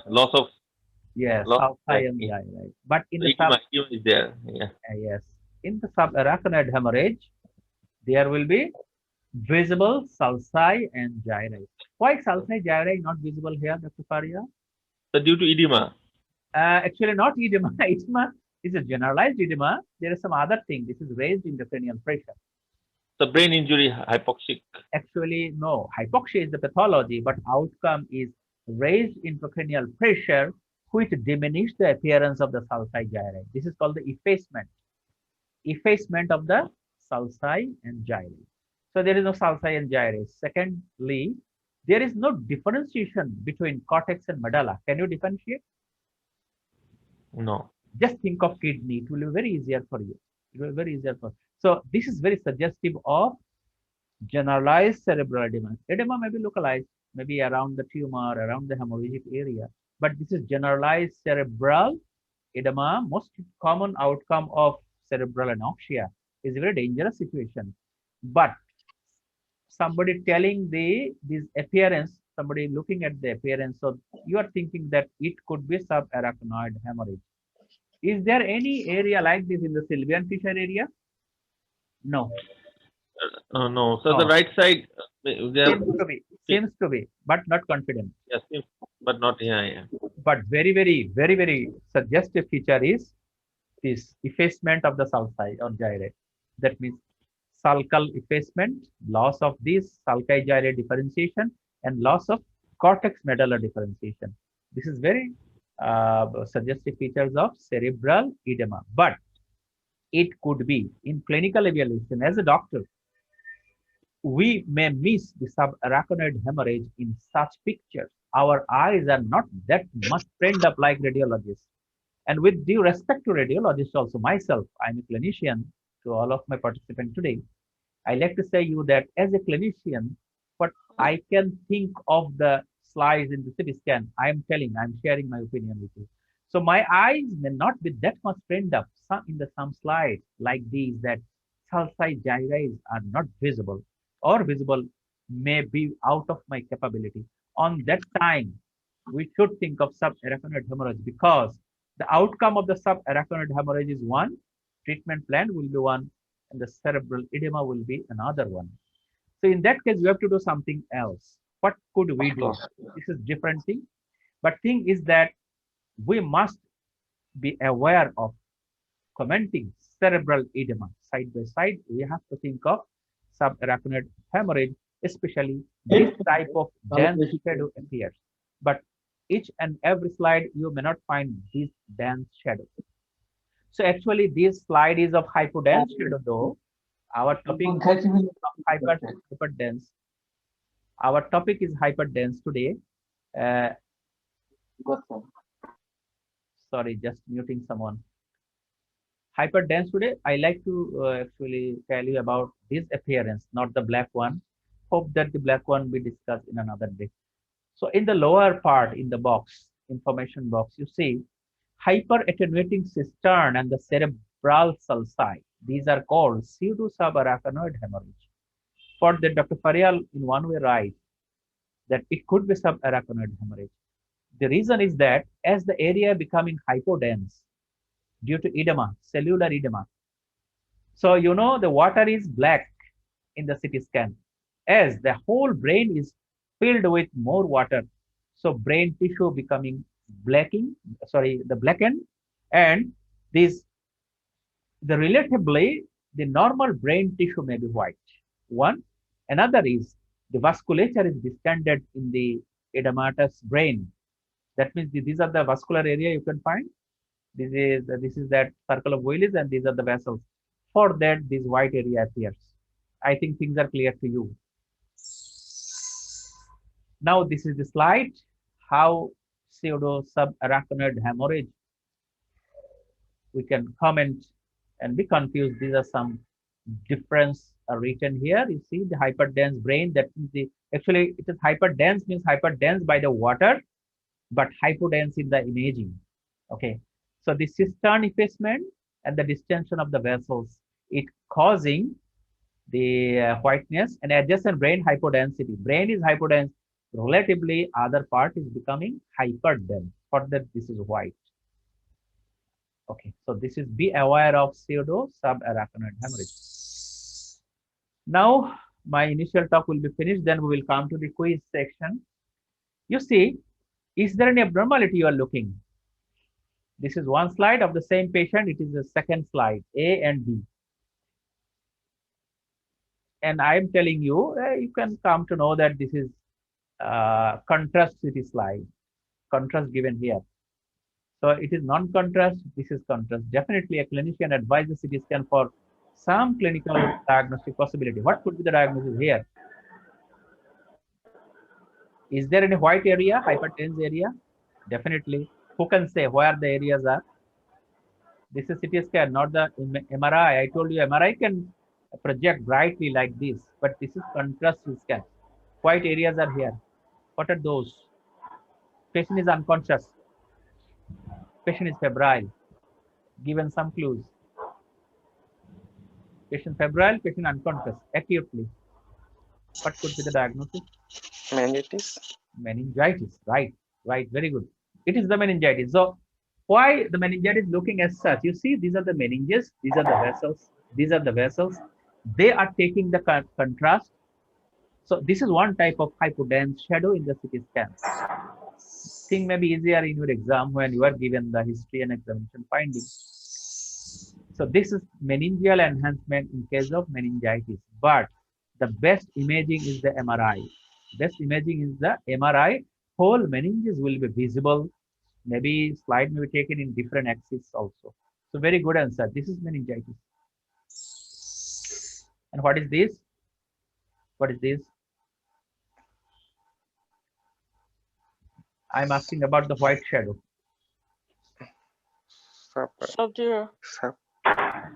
Loss of. Yes, Loss sulci and gyri. But in the edema is there. Yeah. yes, in the subarachnoid hemorrhage, there will be visible sulci and gyri. Why sulci gyri not visible here, Dr. Farial? So due to edema. Actually, not edema. Edema is a generalized edema. There is some other thing. This is raised intracranial pressure. The brain injury, hypoxic. Actually, no. Hypoxia is the pathology, but outcome is raised intracranial pressure, which diminish the appearance of the sulci gyri. This is called the effacement. Effacement of the sulci and gyri. So there is no sulci and gyrase. Secondly, there is no differentiation between cortex and medulla. Can you differentiate? No. Just think of kidney. It will be very easier for you. It will be very easier for. So this is very suggestive of generalized cerebral edema. Edema may be localized, maybe around the tumor, around the hemorrhagic area, but this is generalized cerebral edema. Most common outcome of cerebral anoxia is a very dangerous situation. But somebody telling this appearance, somebody looking at the appearance, so you are thinking that it could be subarachnoid hemorrhage. Is there any area like this in the Sylvian Fisher area? No. No. So the No. right side, there. Seems to be, but not confident. Yes, but not yeah. But very suggestive feature is this effacement of the sulci or gyrate. That means sulcal effacement, loss of this sulci gyrate differentiation, and loss of cortex medulla differentiation. This is very suggestive features of cerebral edema. But it could be in clinical evaluation as a doctor, we may miss the subarachnoid hemorrhage in such pictures. Our eyes are not that much trained up like radiologists. And with due respect to radiologists also, myself, I'm a clinician to all of my participants today. I like to say you that as a clinician, what I can think of the slides in the CT scan, I'm sharing my opinion with you. So my eyes may not be that much trained up. Some slides like these that sulci gyrates are not visible or visible may be out of my capability. On that time, we should think of subarachnoid hemorrhage because the outcome of the subarachnoid hemorrhage is one, treatment plan will be one, and the cerebral edema will be another one. So in that case, you have to do something else. What could we do? This is different thing. But thing is that we must be aware of commenting cerebral edema. Side by side, we have to think of subarachnoid hemorrhage, especially this type of dense shadow appears. But each and every slide, you may not find this dense shadow. So actually, this slide is of hyperdense shadow though. Our topic is hyperdense. Our topic is hyperdense today. Sorry, just muting someone. Hyperdense today, I like to actually tell you about this appearance, not the black one. Hope that the black one we discuss in another day. So in the lower part, in the box, information box, you see hyperattenuating cistern and the cerebral sulci. These are called pseudo-subarachnoid hemorrhage. For the Dr. Farial in one way writes that it could be subarachnoid hemorrhage. The reason is that as the area becoming hypodense due to edema, cellular edema. So you know the water is black in the CT scan as the whole brain is filled with more water. So brain tissue becoming blackened, and relatively the normal brain tissue may be white. One, another is the vasculature is distended in the edematous brain. That means these are the vascular area you can find. This is that circle of Willis, and these are the vessels. For that, this white area appears. I think things are clear to you. Now this is the slide. How pseudo-subarachnoid hemorrhage. We can comment and be confused. These are some difference written here. You see the hyperdense brain. That is actually it is hyperdense means hyperdense by the water, but hypodense in the imaging. Okay. So the cistern effacement and the distension of the vessels, it causing the whiteness, and adjacent brain hypodensity. Brain is hypodense, relatively other part is becoming hyperdense. For that, this is white. Okay, so this is be aware of pseudo-subarachnoid hemorrhage. Now, my initial talk will be finished, then we will come to the quiz section. You see, is there any abnormality you are looking? This is one slide of the same patient. It is the second slide, A and B. And I am telling you, you can come to know that this is contrast CT slide, contrast given here. So it is non-contrast, this is contrast. Definitely a clinician advises CT scan for some clinical diagnostic possibility. What could be the diagnosis here? Is there any white area, hypertense area? Definitely. Who can say where the areas are? This is CT scan, not the MRI. I told you MRI can project brightly like this, but this is contrast scan. White areas are here. What are those? Patient is unconscious. Patient is febrile. Given some clues. Patient febrile, patient unconscious, acutely. What could be the diagnosis? Meningitis. Meningitis, right, very good. It is the meningitis. So why the meningitis looking as such? You see, these are the meninges, these are the vessels, these are the vessels. They are taking the contrast. So this is one type of hyperdense shadow in the CT scan. Thing may be easier in your exam when you are given the history and examination findings. So this is meningeal enhancement in case of meningitis. But the best imaging is the MRI. Best imaging is the MRI. Whole meninges will be visible. Maybe slide may be taken in different axes also. So very good answer. This is meningitis. And what is this? What is this? I'm asking about the white shadow. Subdural.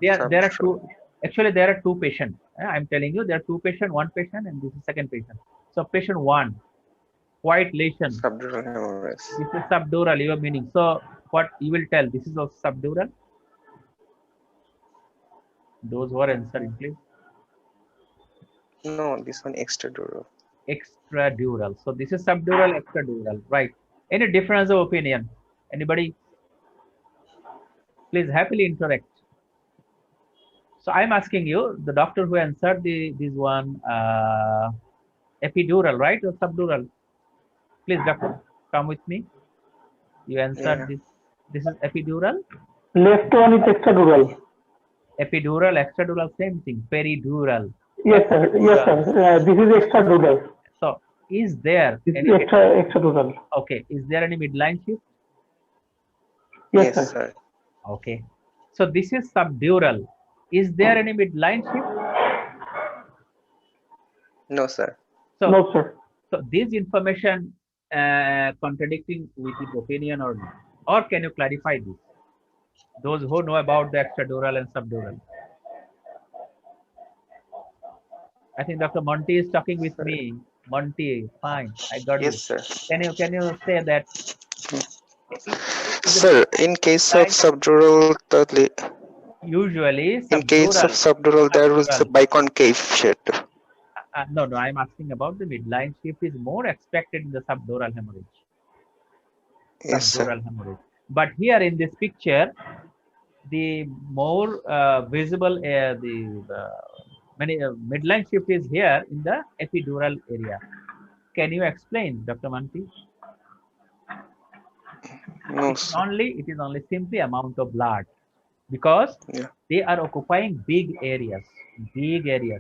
There are two. Actually, there are two patients. I'm telling you, there are two patients, one patient, and this is second patient. So patient one, white lesion. Subdural hemorrhage. This is subdural. Your meaning. So what you will tell? This is also subdural. Those who are answering, please. No, this one extradural. Extradural. So this is subdural, extradural. Right. Any difference of opinion? Anybody? Please happily interact. So I'm asking you, the doctor who answered this one, epidural, right, or subdural? Please, doctor, come with me. You answered this. This is epidural. Left one is extradural. Epidural, extradural, same thing. Peridural. Yes, sir. Yes, sir. This is extradural. So, is there This any is extradural. Okay? Is there any midline shift? Yes, Yes, sir. sir. Okay. So this is subdural. Is there any midline shift? No, sir. So, No, sir. so this information contradicting with your opinion or not? Or can you clarify this? Those who know about the extradural and subdural. I think Dr. Monty is talking with me. Monty, fine, I got Yes, you. sir. Can you say that? Sir, in case of subdural, Usually in case of subdural, there was a biconcave shadow. No, I'm asking about the midline shift is more expected in the subdural hemorrhage. Yes, sir. Subdural hemorrhage. But here in this picture, the more visible midline shift is here in the epidural area. Can you explain, Dr. Manti? No, It sir. is only simply amount of blood, because they are occupying big areas.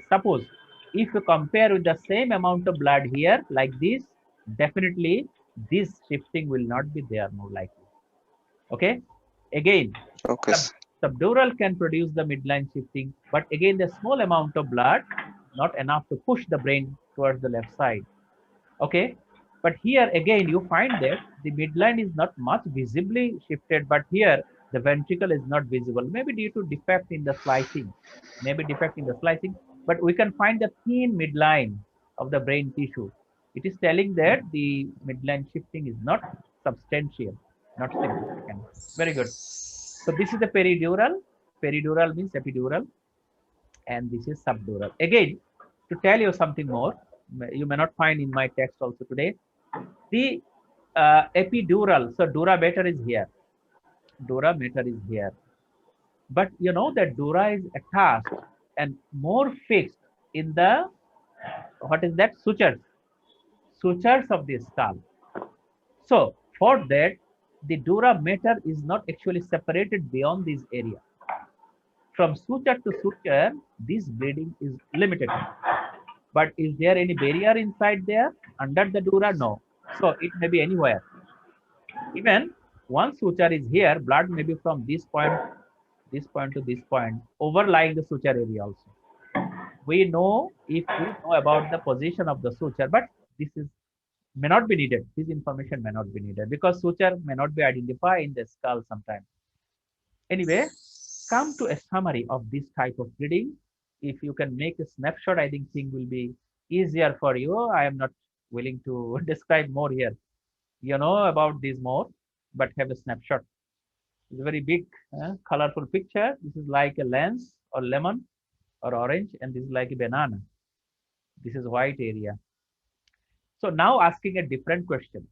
Suppose if you compare with the same amount of blood here like this, definitely this shifting will not be there more likely. Okay. Again, Okay. subdural can produce the midline shifting, but again the small amount of blood not enough to push the brain towards the left side. Okay. But here again you find that the midline is not much visibly shifted, but here the ventricle is not visible, maybe due to defect in the slicing, but we can find the thin midline of the brain tissue. It is telling that the midline shifting is not substantial, not significant. Very good. So this is the peridural. Peridural means epidural, and this is subdural. Again, to tell you something more, you may not find in my text also today. The epidural, so dura mater is here. Dura mater is here. But you know that dura is attached and more fixed in the, what is that? Sutures of the skull. So for that, the dura mater is not actually separated beyond this area. From suture to suture, this bleeding is limited. But is there any barrier inside there under the dura? No. So it may be anywhere. Even one suture is here, blood may be from this point this point to this point, overlying the suture area also. We know if we know about the position of the suture, but this is may not be needed. This information may not be needed because suture may not be identified in the skull sometimes. Anyway, come to a summary of this type of bleeding. If you can make a snapshot, I think thing will be easier for you. I am not willing to describe more here. You know about this more, but have a snapshot. It's a very big, colorful picture. This is like a lens or lemon or orange, and this is like a banana. This is white area. So now asking a different question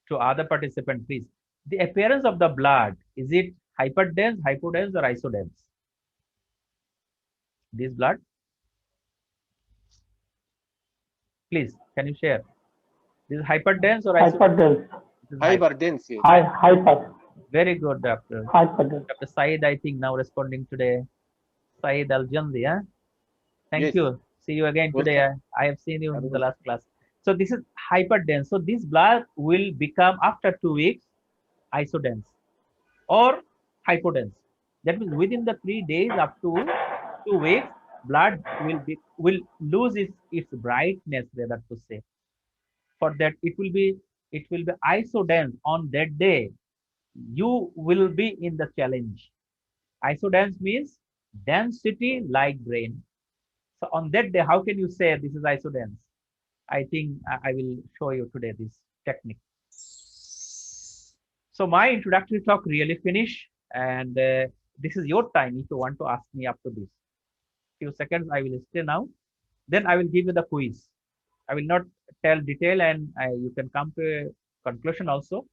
to other participant, please. The appearance of the blood, is it hyperdense, hypodense, or isodense? This blood? Please, can you share? This is hyperdense or isodense? Hyperdense. This is Hyperdense. Yes. Hyper. Very good, Doctor. Hyperdense. Dr. Said, I think now responding today. Said Al-Jandi, huh? Thank Yes. you. See you again Welcome. today. I have seen you in the last class. So this is hyperdense. So this blood will become after 2 weeks isodense or hypodense. That means within the 3 days up to 2 weeks, blood will lose its brightness, rather to say. For that, it will be isodense on that day. You will be in the challenge. Isodense means density like brain. So on that day, how can you say this is isodense? I think I will show you today this technique. So my introductory talk really finished, and this is your time if you want to ask me up to this. Few seconds I will stay now. Then I will give you the quiz. I will not tell detail, and you can come to a conclusion also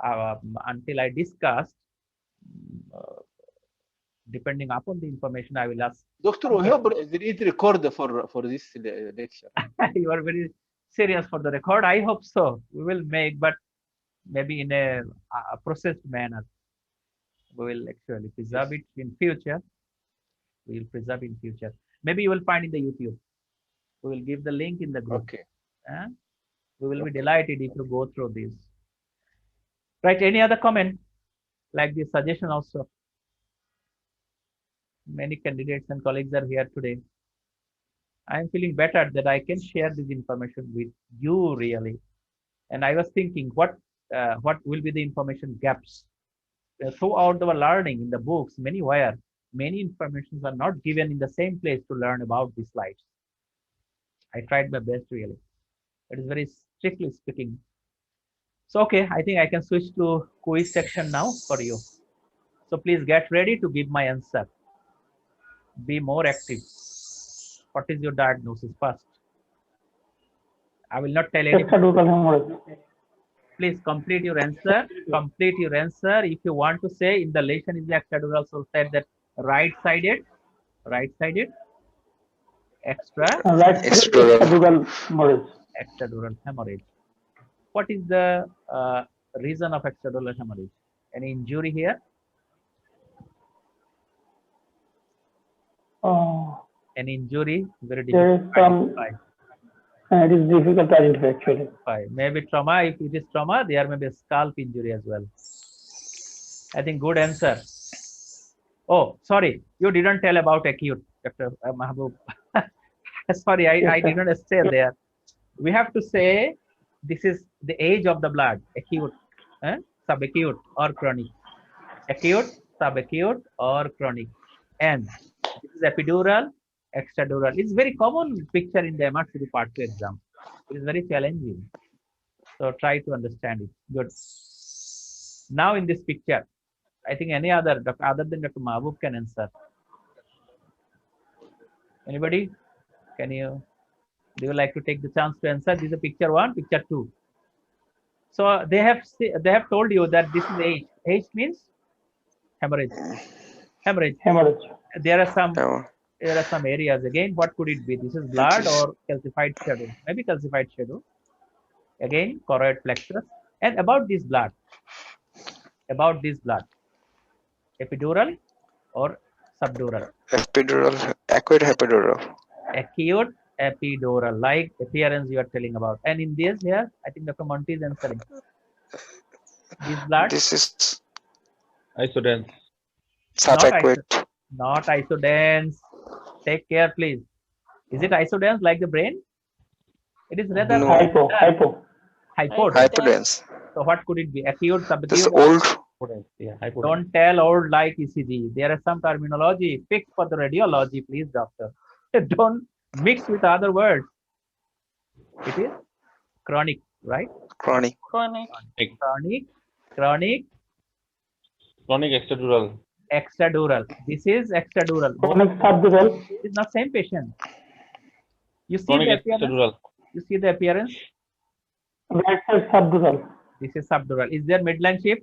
until I discussed. Depending upon the information I will ask. Doctor, we hope there is record for this lecture. You are very serious for the record. I hope so. We will make, but maybe in a processed manner. We will actually preserve it in future. We will preserve in future. Maybe you will find in the YouTube. We will give the link in the group. Okay. We will be delighted if you go through this. Right? Any other comment? Like this suggestion also. Many candidates and colleagues are here today. I am feeling better that I can share this information with you really. And I was thinking, what will be the information gaps? Throughout our learning in the books, many informations are not given in the same place to learn about these slides. I tried my best really. It is very strictly speaking. So, okay, I think I can switch to quiz section now for you. So please get ready to give my answer. Be more active. What is your diagnosis first? I will not tell any. Extradural hemorrhage. Please complete your answer. Complete your answer. If you want to say in the lesion is the extradural, so say that right-sided, Extradural hemorrhage. extradural hemorrhage. What is the reason of extradural hemorrhage? Any injury here? Any injury? Very There is difficult. some. It is difficult to identify actually. Maybe trauma. If it is trauma, there may be a scalp injury as well. I think good answer. Oh, sorry, you didn't tell about acute, Dr. Mahbub. Sorry, I didn't stay there. We have to say this is the age of the blood, acute, subacute, or chronic. Acute, subacute, or chronic. And this is epidural, extradural. It's very common picture in the MRCP Part 2 exam. It is very challenging. So try to understand it. Good. Now in this picture, I think any other than Dr. Mahbub can answer. Anybody? Do you like to take the chance to answer? This is picture 1, picture 2. So they have told you that this is age. Age means hemorrhage. Hemorrhhage. There are some areas again. What could it be? This is blood or calcified shadow. Maybe calcified shadow. Again, choroid plexus. And about this blood. Epidural or subdural? Epidural, acute epidural. Acute epidural, like appearance you are telling about. And in this here, I think Dr. Monty is answering. This blood? This is Isodense. Subaquate. Not isodense. Take care, please. Is it isodense like the brain? It is rather No. Hypo. hypodense. Hyperdense. So what could it be? Acute, This subacute? old. Yeah, hypodense. Don't tell old like ECG. There is some terminology fixed for the radiology, please, doctor. Don't mix with other words. It is chronic, right? Chronic. Chronic. Chronic, Extradural. extradural. This is extradural. Chronic subdural. It's not same patient. You see the Chronic appearance? extradural. You see the appearance? Right side subdural. This is subdural. Is there midline shift?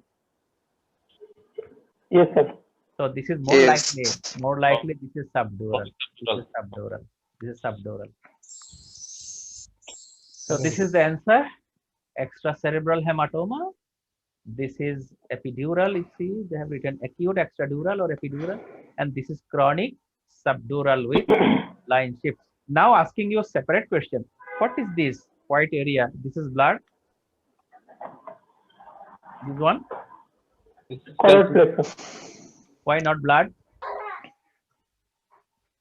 Yes, sir. So this is more Yes. likely. More likely this is subdural. This Subdural. is subdural. This is subdural. So this is the answer. Extracerebral hematoma. This is epidural. You see, they have written acute extradural or epidural, and this is chronic subdural with line shift. Now asking you a separate question. What is this white area? This is blood. This one. Correct plexus. Why not blood?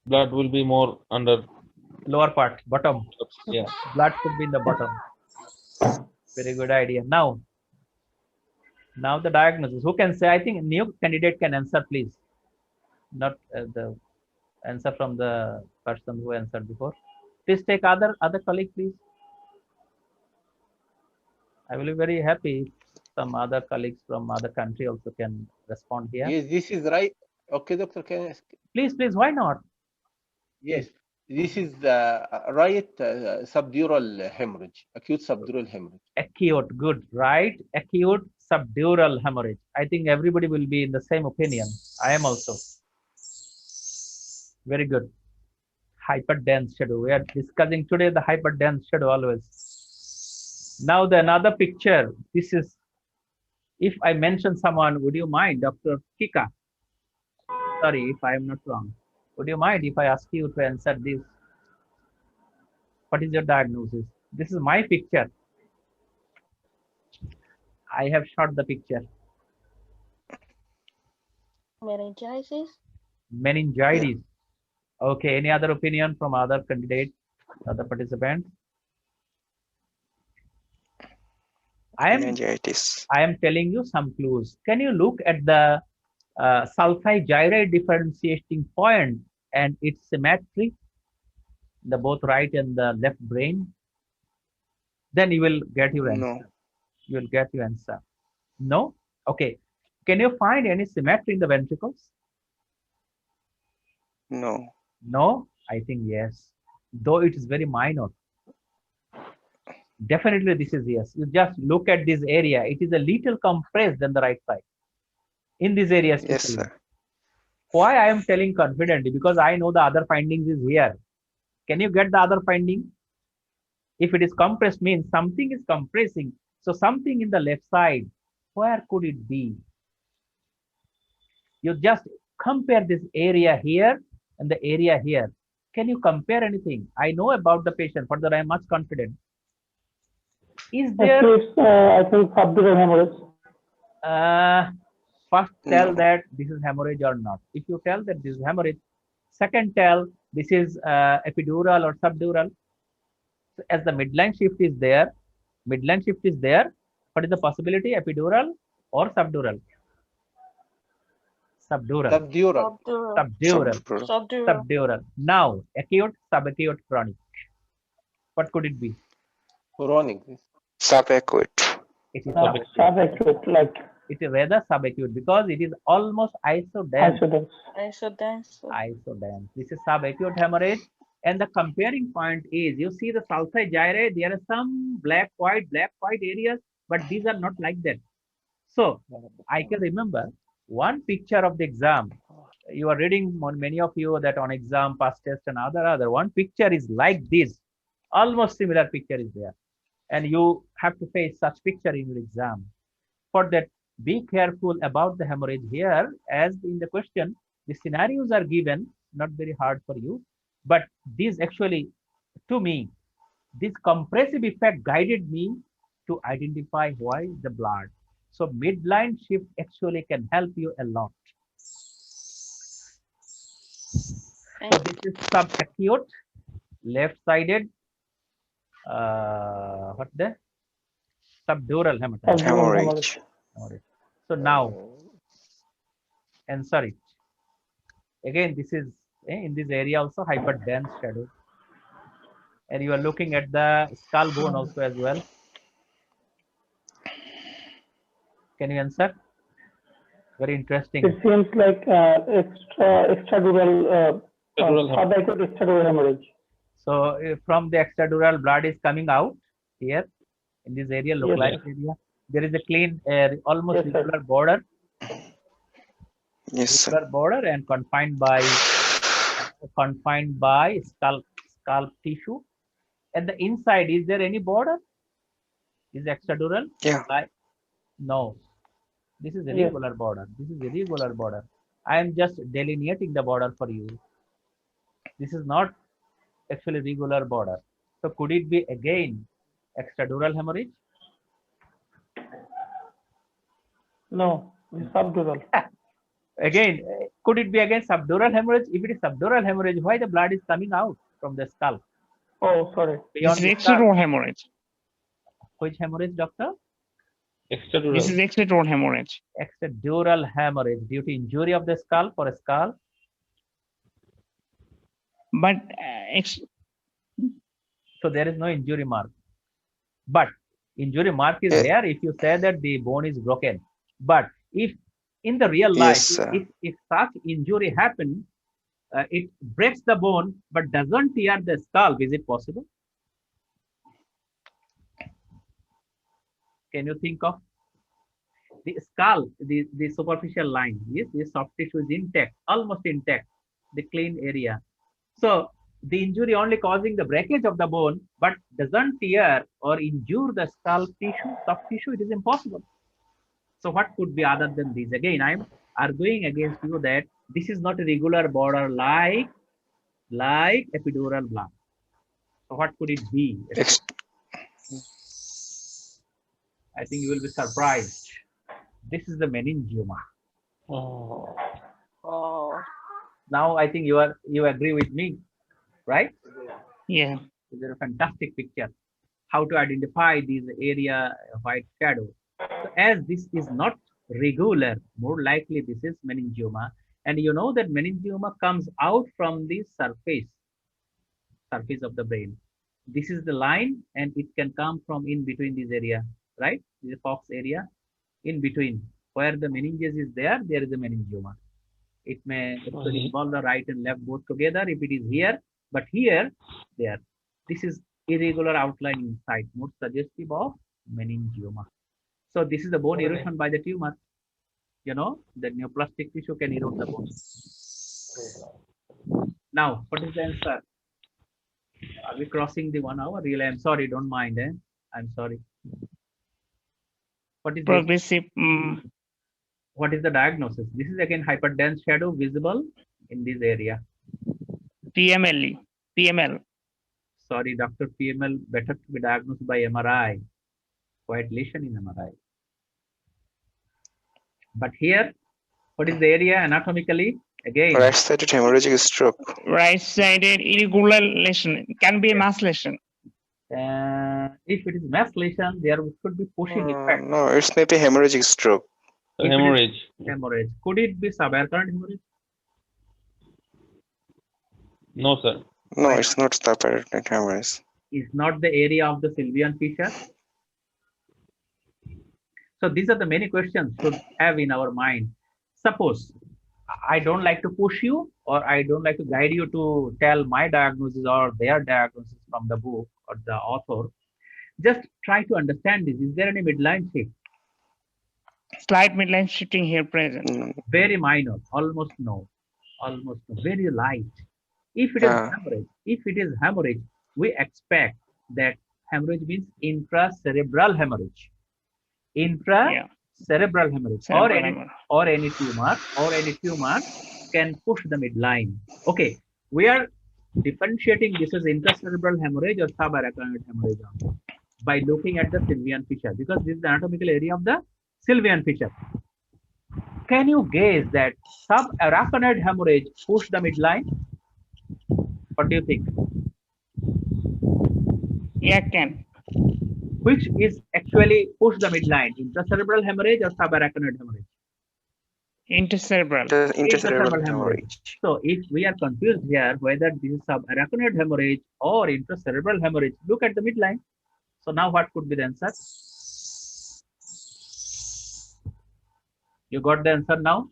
Blood will be more under. Lower part, bottom. Yeah. Blood should be in the bottom. Very good idea. Now the diagnosis. Who can say? I think new candidate can answer, please. Not the answer from the person who answered before. Please take other colleague, please. I will be very happy if some other colleagues from other country also can respond here. Yes, this is right. Okay, doctor, can I ask? Please, why not? Yes, this is the right subdural hemorrhage, acute subdural hemorrhage. Acute, good, right? Acute subdural hemorrhage. I think everybody will be in the same opinion. I am also. Very good. Hyperdense shadow. We are discussing today the hyperdense shadow always. Now the another picture. This is, if I mention someone, would you mind, Dr. Kika? Sorry if I am not wrong. Would you mind if I ask you to answer this? What is your diagnosis? This is my picture. I have shot the picture. Meningitis. Meningitis. Okay, any other opinion from other candidate, other participants? I am telling you some clues. Can you look at the sulci gyri differentiating point and its symmetry, the both right and the left brain? Then you will get your answer. No. You will get your answer. No? Okay. Can you find any symmetry in the ventricles? No. No? I think yes. Though it is very minor. Definitely this is yes. You just look at this area. It is a little compressed than the right side. In this area especially. Yes, sir. Why I am telling confidently? Because I know the other findings is here. Can you get the other finding? If it is compressed means something is compressing. So something in the left side, where could it be? You just compare this area here and the area here. Can you compare anything? I know about the patient, but that I am much confident. Is there? Actually, it's, I think subdural hemorrhage. First tell No. that this is hemorrhage or not. If you tell that this is hemorrhage, second tell this is epidural or subdural. So as the midline shift is there, what is the possibility? Epidural or subdural? Subdural. Subdural. Subdural. Now, acute, subacute, chronic. What could it be? Chronic. Subaquate. It is Subacute, like it is rather subacute because it is almost isodense. isodense. This is subacute hemorrhage, and the comparing point is, you see the sulci gyri, there are some black white areas, but these are not like that. So I can remember one picture of the exam. You are reading, many of you, that on exam, past test and other one picture is like this. Almost similar picture is there, and you have to face such picture in your exam. For that, be careful about the hemorrhage here, as in the question, the scenarios are given, not very hard for you, but this actually, to me, this compressive effect guided me to identify why the blood. So midline shift actually can help you a lot. So this is subacute, left-sided, what the subdural hematomas. Subdural Hemorrhage. Hemorrhage. So now, answer it. Again, this is in this area also hyperdense shadow, and you are looking at the skull bone also as well. Can you answer? Very interesting. It seems like extradural subacute extradural hemorrhage. So from the extradural, blood is coming out here in this area, localized area. There is a clean, almost Yes, sir. regular border, Yes, sir. regular border, and confined by scalp tissue. At the inside, is there any border? Is extradural? Yeah. No. This is a Yes. regular border. This is a regular border. I am just delineating the border for you. This is not actually regular border. So could it be again extradural hemorrhage? No, it's subdural. Again, could it be again subdural hemorrhage? If it is subdural hemorrhage, why the blood is coming out from the skull? Oh, sorry. Beyond This is the skull? extradural hemorrhage. Which hemorrhage, doctor? Extradural. This is extradural hemorrhage. Extradural hemorrhage due to injury of the skull for a skull. But So there is no injury mark. But injury mark is Yes. there if you say that the bone is broken. But if in the real Yes, life, sir. if such injury happens, it breaks the bone but doesn't tear the skull, is it possible? Can you think of the skull, the superficial line? Yes, the soft tissue is intact, almost intact, the clean area. So the injury only causing the breakage of the bone, but doesn't tear or injure the skull tissue, soft tissue. It is impossible. So what could be other than this? Again, I am arguing against you that this is not a regular border like epidural blood. So what could it be? Ex- I think you will be surprised. This is the meningioma. Oh. Oh. Now I think you agree with me, right? yeah, This is a fantastic picture. How to identify this area white shadow. So as this is not regular, more likely this is meningioma. And you know that meningioma comes out from the surface of the brain. This is the line, and it can come from in between this area, right? This is Fox area. In between, where the meninges is there is a meningioma. It may actually involve the right and left both together if it is here, but here, there. This is irregular outline inside, more suggestive of meningioma. So this is the bone erosion by the tumor. You know, the neoplastic tissue can erode the bone. Now, what is the answer? Are we crossing the 1 hour? Really, I'm sorry, don't mind. I'm sorry. What is this? progressive. What is the diagnosis? This is again hyperdense shadow visible in this area. PML. Sorry, Dr. PML, better to be diagnosed by MRI. Quite lesion in MRI. But here, what is the area anatomically? Again, Right-sided hemorrhagic stroke. Right-sided irregular lesion. Can be a mass lesion. if it is mass lesion, there should be pushing effect. No, it's maybe hemorrhagic stroke. If it is Hemorrhage. hemorrhage. Could it be subarachnoid hemorrhage? No, sir. No, it's not the apparent hemorrhage. Is not the area of the Sylvian fissure? So these are the many questions should have in our mind. Suppose I don't like to push you, or I don't like to guide you to tell my diagnosis or their diagnosis from the book or the author. Just try to understand this. Is there any midline shift? Slight midline shifting here present. Very minor, almost no, very light. If it is hemorrhage, we expect that hemorrhage means intracerebral hemorrhage. Cerebral hemorrhage, or any tumor can push the midline. Okay, we are differentiating this as intracerebral hemorrhage or subarachnoid hemorrhage by looking at the Sylvian fissure, because this is the anatomical area of the Sylvian fissure. can you guess that subarachnoid hemorrhage push the midline? What do you think? Yeah, can. Which is actually push the midline? Intracerebral hemorrhage or subarachnoid hemorrhage? Intercerebral. Intracerebral hemorrhage. So if we are confused here whether this is subarachnoid hemorrhage or intracerebral hemorrhage, look at the midline. So now what could be the answer? You got the answer now?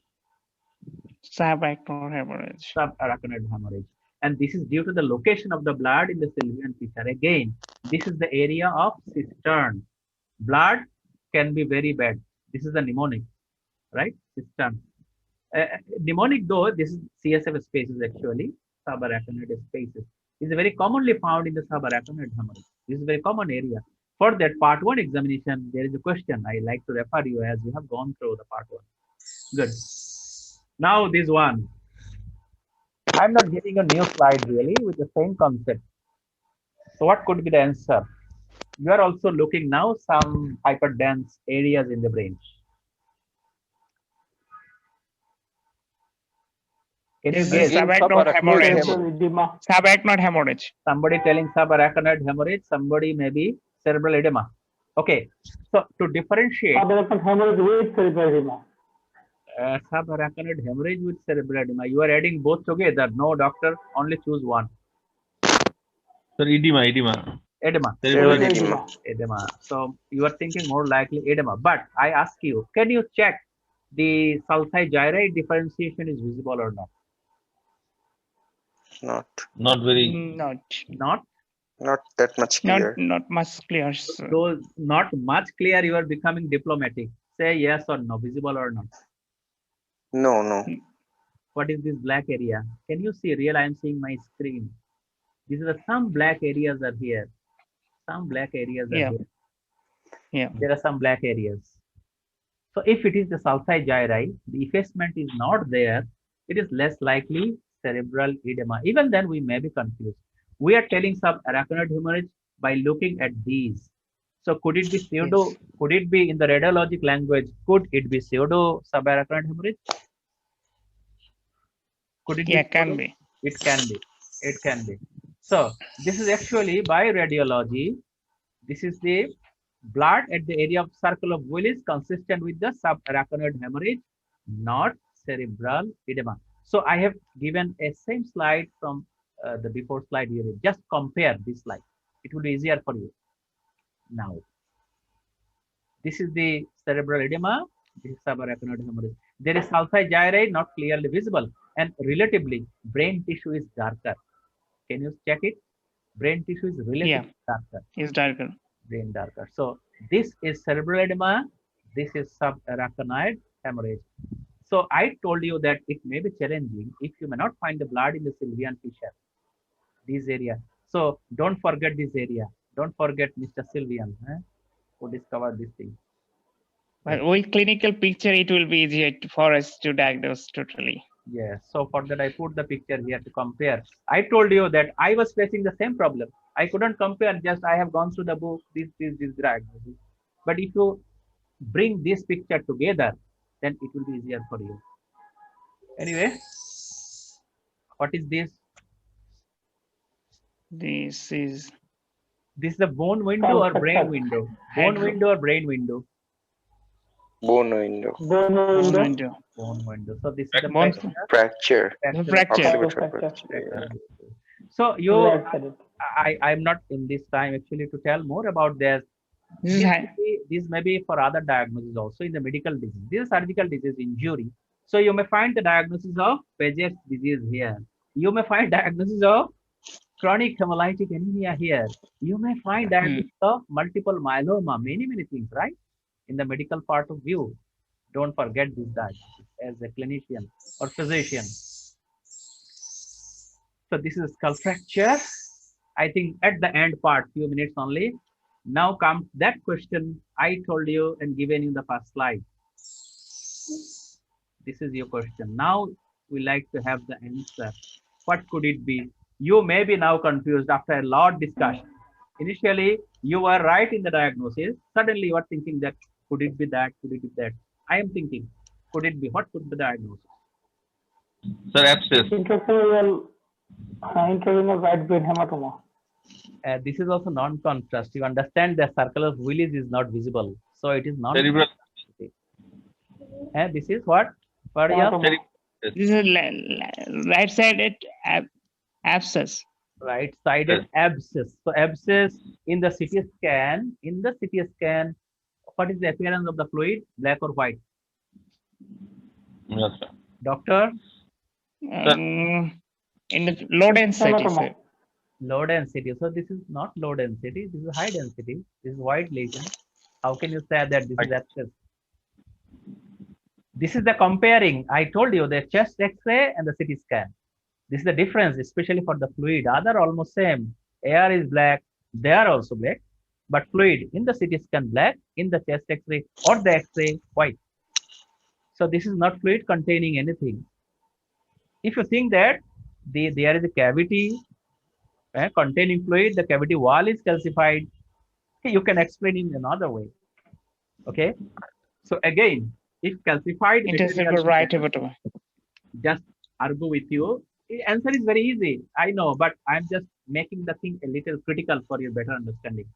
Subarachnoid hemorrhage. Subarachnoid hemorrhage. And this is due to the location of the blood in the sylvian fissure. Again, this is the area of cistern. Blood can be very bad. This is the mnemonic, right? Cistern. Mnemonic though, this is CSF spaces actually, subarachnoid spaces. Is very commonly found in the subarachnoid hemorrhage. This is a very common area. For that part 1 examination, there is a question I like to refer you as you have gone through the part 1. Good. Now this one. I'm not getting a new slide really with the same concept. So what could be the answer? You are also looking now some hyperdense areas in the brain. Can you guess? Subarachnoid hemorrhage. Edema. Subarachnoid hemorrhage. Somebody telling subarachnoid hemorrhage, somebody maybe cerebral edema. Okay, so to differentiate Subarachnoid hemorrhage with cerebral edema. Subarachnoid hemorrhage with cerebral edema, you are adding both together. No, doctor, only choose one. Sir, edema. Edema. Cerebral edema. Edema. So you are thinking more likely edema. But I ask you, can you check the sulci gyri differentiation is visible or not? Not very. Not that much clear. Not much clear, sir. So not much clear. You are becoming diplomatic. Say yes or no, visible or not. No. What is this black area? Can you see? Real, I am seeing my screen. These are some black areas are here. Some black areas are here. Yeah. There are some black areas. So if it is the sulci gyri, the effacement is not there. It is less likely cerebral edema. Even then, we may be confused. We are telling subarachnoid hemorrhage by looking at these. So could it be pseudo? Yes. Could it be in the radiologic language? Could it be pseudo subarachnoid hemorrhage? Could it be? Yeah, can be. It can be. It can be. So this is actually by radiology. This is the blood at the area of circle of Willis consistent with the subarachnoid hemorrhage, not cerebral edema. So I have given a same slide from the before slide here. Just compare this slide. It will be easier for you. Now, this is the cerebral edema. This is subarachnoid hemorrhage. There is sulci gyri not clearly visible, and relatively brain tissue is darker. Can you check it? Brain tissue is relatively darker. It's darker. Brain darker. So this is cerebral edema. This is subarachnoid hemorrhage. So I told you that it may be challenging if you may not find the blood in the sylvian fissure. This area. So don't forget this area. Don't forget Mr. Sylvian who discovered this thing. But with clinical picture, it will be easier for us to diagnose totally. Yes. So for that, I put the picture here to compare. I told you that I was facing the same problem. I couldn't compare. Just I have gone through the book. This diagnosis. But if you bring this picture together, then it will be easier for you. Anyway, what is this? This is the bone window or brain window? Bone window or brain window? Bone window. Bone window. So this is the fracture. So I'm not in this time actually to tell more about this. This may be for other diagnoses also in the medical disease. This is surgical disease injury. So you may find the diagnosis of Paget's disease here. You may find diagnosis of chronic hemolytic anemia here. You may find diagnosis of multiple myeloma, many things, right? In the medical part of view. Don't forget this diagnosis as a clinician or physician. So this is skull fracture. I think at the end part, few minutes only. Now comes that question I told you and given you the first slide. This is your question. Now we like to have the answer. What could it be? You may be now confused after a lot discussion. Initially, you were right in the diagnosis. Suddenly you are thinking that could it be that? Could it be that? I am thinking Could it be? What could be the diagnosis? Sir, abscess. Intracerebral white brain hematoma. This is also non-contrast. You understand the circular village is not visible, so it is non. Cerebral. And this is what? For your Hematoma. This is right-sided abscess. right-sided abscess. So abscess in the CT scan. In the CT scan, what is the appearance of the fluid? Black or white? Yes, sir. Doctor, In the low density, Hematoma. sir. low density. So this is not low density. This is high density. This is white lesion. How can you say that this is abscess? This is the comparing. I told you the chest X-ray and the CT scan. This is the difference, especially for the fluid. Other almost same. Air is black. They are also black. But fluid in the CT scan black, in the chest X-ray or the X-ray white. So this is not fluid containing anything. If you think that there is a cavity containing fluid, the cavity wall is calcified, you can explain in another way. Okay. So again, if calcified Intracerebral right hematoma. just argue with you, the answer is very easy. I know, but I'm just making the thing a little critical for your better understanding.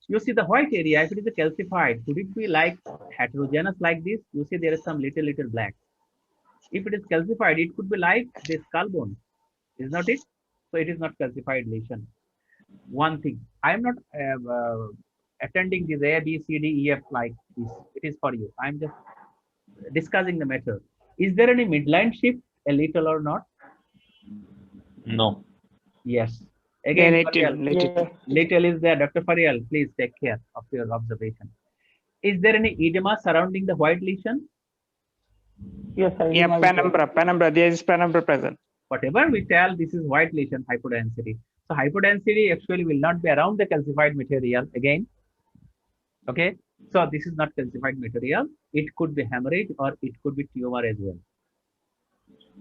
You see the white area, if it is a calcified, could it be like heterogeneous like this? You see there is some little black. If it is calcified, it could be like this skull bone, is not it? So it is not calcified lesion. One thing, I am not attending this A, B, C, D, E, F like this. It is for you. I'm just discussing the matter. Is there any midline shift, a little or not? No. Yes. Again, Little. little is there. Dr. Farial, please take care of your observation. Is there any edema surrounding the white lesion? Yes, sir. Yeah, penumbra. There is penumbra present. Whatever we tell, this is white lesion hypodensity. So hypodensity actually will not be around the calcified material again. Okay. So this is not calcified material. It could be hemorrhage or it could be tumor as well.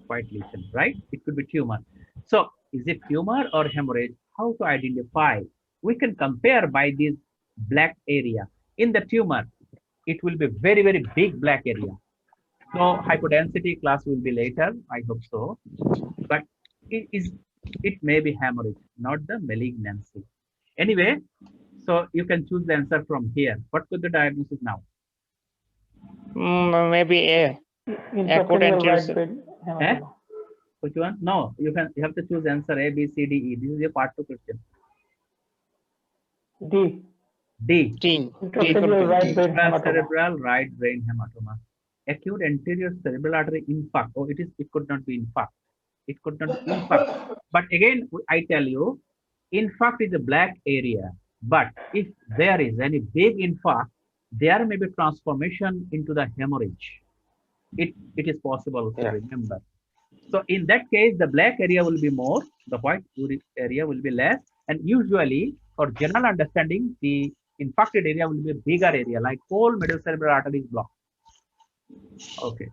White lesion, right? It could be tumor. So is it tumor or hemorrhage? How to identify? We can compare by this black area. In the tumor, it will be very big black area. So hypodensity class will be later, I hope so. But it may be hemorrhage, not the malignancy. Anyway, so you can choose the answer from here. What could the diagnosis now? Maybe A. Intracerebral white brain Eh? hematoma. Which one? No, you have to choose answer A, B, C, D, E. This is a part 2 question. D. D. T. Intracerebral right brain hematoma. Cerebral right brain hematoma. Acute anterior cerebral artery infarct. Oh, it could not be infarct. It could not be infarct. But again, I tell you, infarct is a black area. But if there is any big infarct, there may be transformation into the hemorrhage. It is possible to remember. So in that case, the black area will be more, the white area will be less. And usually, for general understanding, the infarcted area will be a bigger area, like whole middle cerebral artery is blocked. Okay.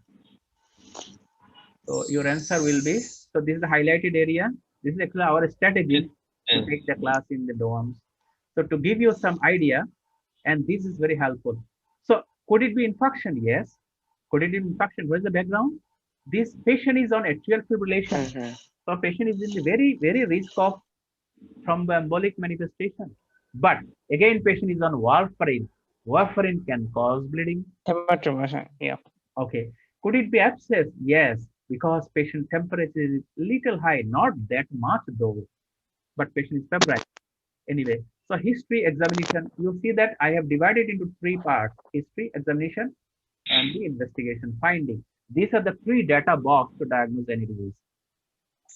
So your answer will be, so this is the highlighted area. This is actually our strategy to take the class in the DOAMS. So to give you some idea, and this is very helpful. So could it be infarction? Yes. Could it be infarction? What is the background? This patient is on atrial fibrillation. So patient is in the very risk of thromboembolic manifestation. But again, patient is on warfarin. Warfarin can cause bleeding. Hematoma. Yeah. Okay. Could it be abscess? Yes, because patient temperature is little high, not that much though, but patient is febrile. Anyway, so history examination, you see that I have divided into 3 parts: history, examination, and the investigation finding. These are the 3 data box to diagnose any disease.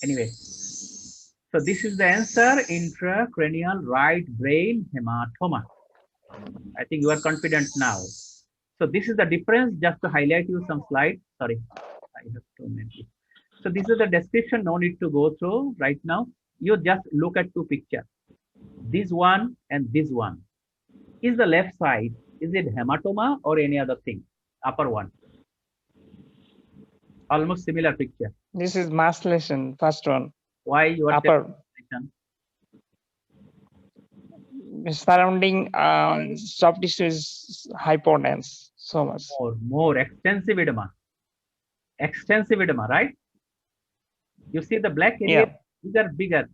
Anyway, so this is the answer: intracranial right brain hematoma. I think you are confident now. So this is the difference, just to highlight you some slide. Sorry, I have to make it. So this is the description, no need to go through right now. You just look at 2 pictures. This one and this one. Is the left side, is it hematoma or any other thing? Upper one. Almost similar picture. This is mass lesion, first one. Why you are Upper. Surrounding soft tissue is hyperdense, so much. more extensive edema. Extensive edema, right? You see the black Yeah. area bigger.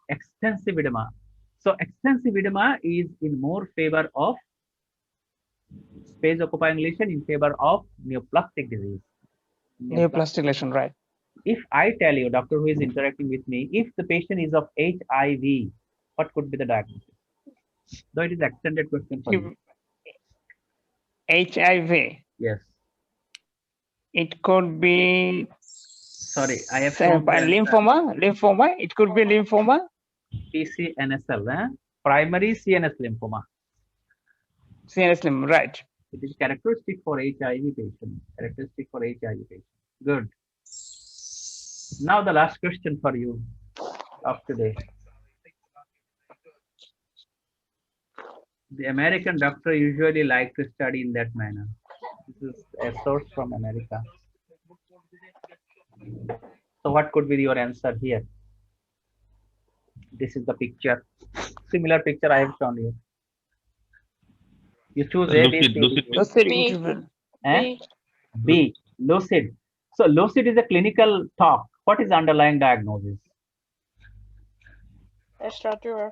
Extensive edema. So extensive edema is in more favor of space occupying lesion in favor of neoplastic disease. Neoplastic lesion, right? If I tell you, doctor who is interacting with me, if the patient is of HIV, what could be the diagnosis? Though it is extended question for you. HIV. Yes. It could be Sorry, I have shown the answer. lymphoma. It could be lymphoma. PCNSL, primary CNS lymphoma. CNS lymphoma, right? It is characteristic for HIV patient. Characteristic for HIV patient. Good. Now the last question for you of today. The American doctor usually like to study in that manner. This is a source from America. So what could be your answer here? This is the picture. Similar picture I have shown you. You choose A, B, C, D. Lucid B. interval. B. B. Lucid. So lucid is a clinical talk. What is the underlying diagnosis? Extradural.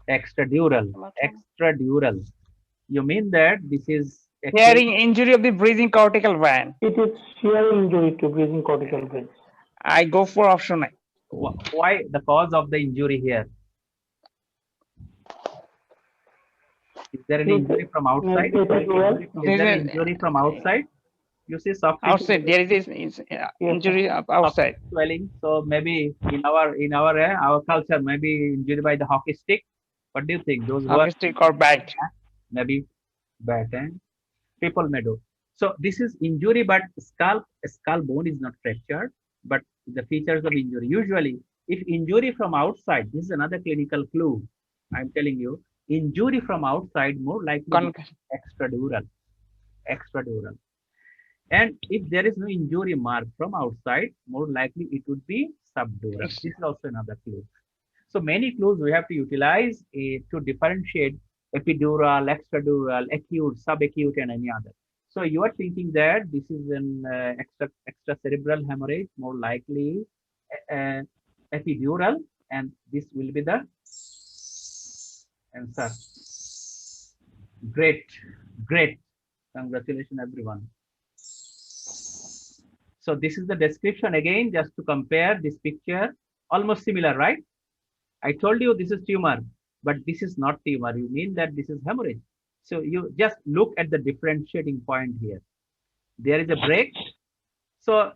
Extradural. Hematoma. Extradural. You mean that this is a Hearing injury of the breathing cortical vein. It is shear injury to breathing cortical veins. I go for option A. Why the cause of the injury here? Is there any injury from outside? Is there an injury from outside? You see soft tissue Outside, there is injury outside. swelling. So maybe in our culture, maybe injury by the hockey stick. What do you think? Those were Stick or bat. maybe bat and people may do. So this is injury, but skull bone is not fractured, but the features of injury. Usually, if injury from outside, this is another clinical clue. I'm telling you, injury from outside more likely extradural. Extradural. And if there is no injury mark from outside, more likely it would be subdural. This is also another clue. So many clues we have to utilize to differentiate epidural, extradural, acute, subacute, and any other. So you are thinking that this is an extracerebral hemorrhage, more likely epidural, and this will be the answer. Great, great. Congratulations, everyone. So this is the description again, just to compare this picture, almost similar, right? I told you this is tumor, but this is not tumor. You mean that this is hemorrhage. So you just look at the differentiating point here. There is a break. So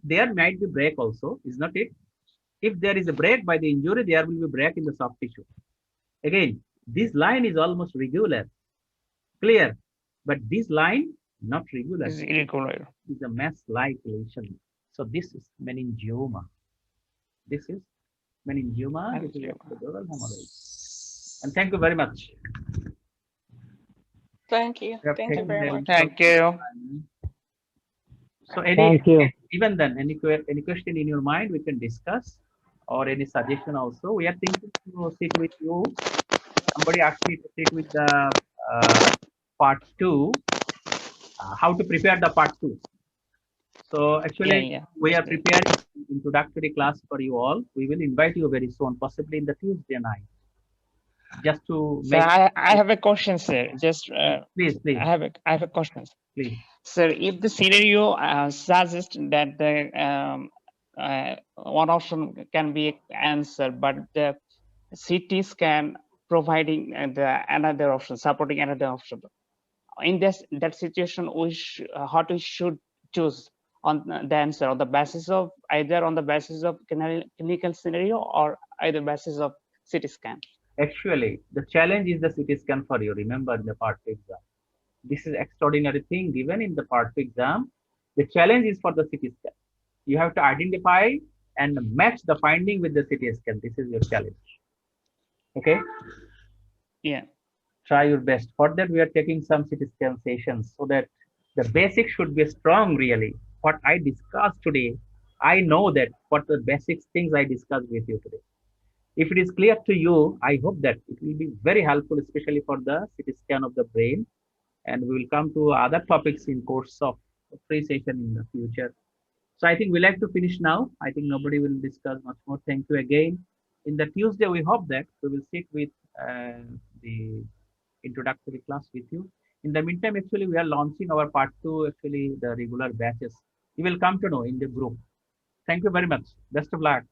there might be break also, is not it? If there is a break by the injury, there will be break in the soft tissue. Again, this line is almost regular, clear, but this line not regular. It's irregular. Is a mass-like lesion. So this is meningioma. This is meningioma. This is epidural hemorrhage. And thank you very much. Thank you. Thank you very much. Thank you. So even then, any question in your mind we can discuss, or any suggestion also. We are thinking to sit with you. Somebody asked me to sit with the part 2. How to prepare the part 2. So actually, we are preparing introductory class for you all. We will invite you very soon, possibly in the Tuesday night. Just to make. I have a question, sir. Just please. I have a question. Please. Sir, if the scenario suggests that the one option can be answered, but the CT scan providing another option, supporting another option. In that situation, what we should choose on the answer on the basis of either on the basis of clinical scenario or either basis of CT scan. Actually, the challenge is the CT scan for you. Remember in the part 2 exam. This is extraordinary thing given in the part 2 exam. The challenge is for the CT scan. You have to identify and match the finding with the CT scan. This is your challenge. Okay. Yeah. Try your best. For that, we are taking some CT scan sessions so that the basics should be strong really. What I discussed today, I know that what the basic things I discussed with you today. If it is clear to you, I hope that it will be very helpful, especially for the CT scan of the brain. And we will come to other topics in course of free session in the future. So I think we like to finish now. I think nobody will discuss much more. Thank you again. In the Tuesday, we hope that we will sit with the introductory class with you. In the meantime, actually, we are launching our part 2, actually, the regular batches. You will come to know in the group. Thank you very much. Best of luck.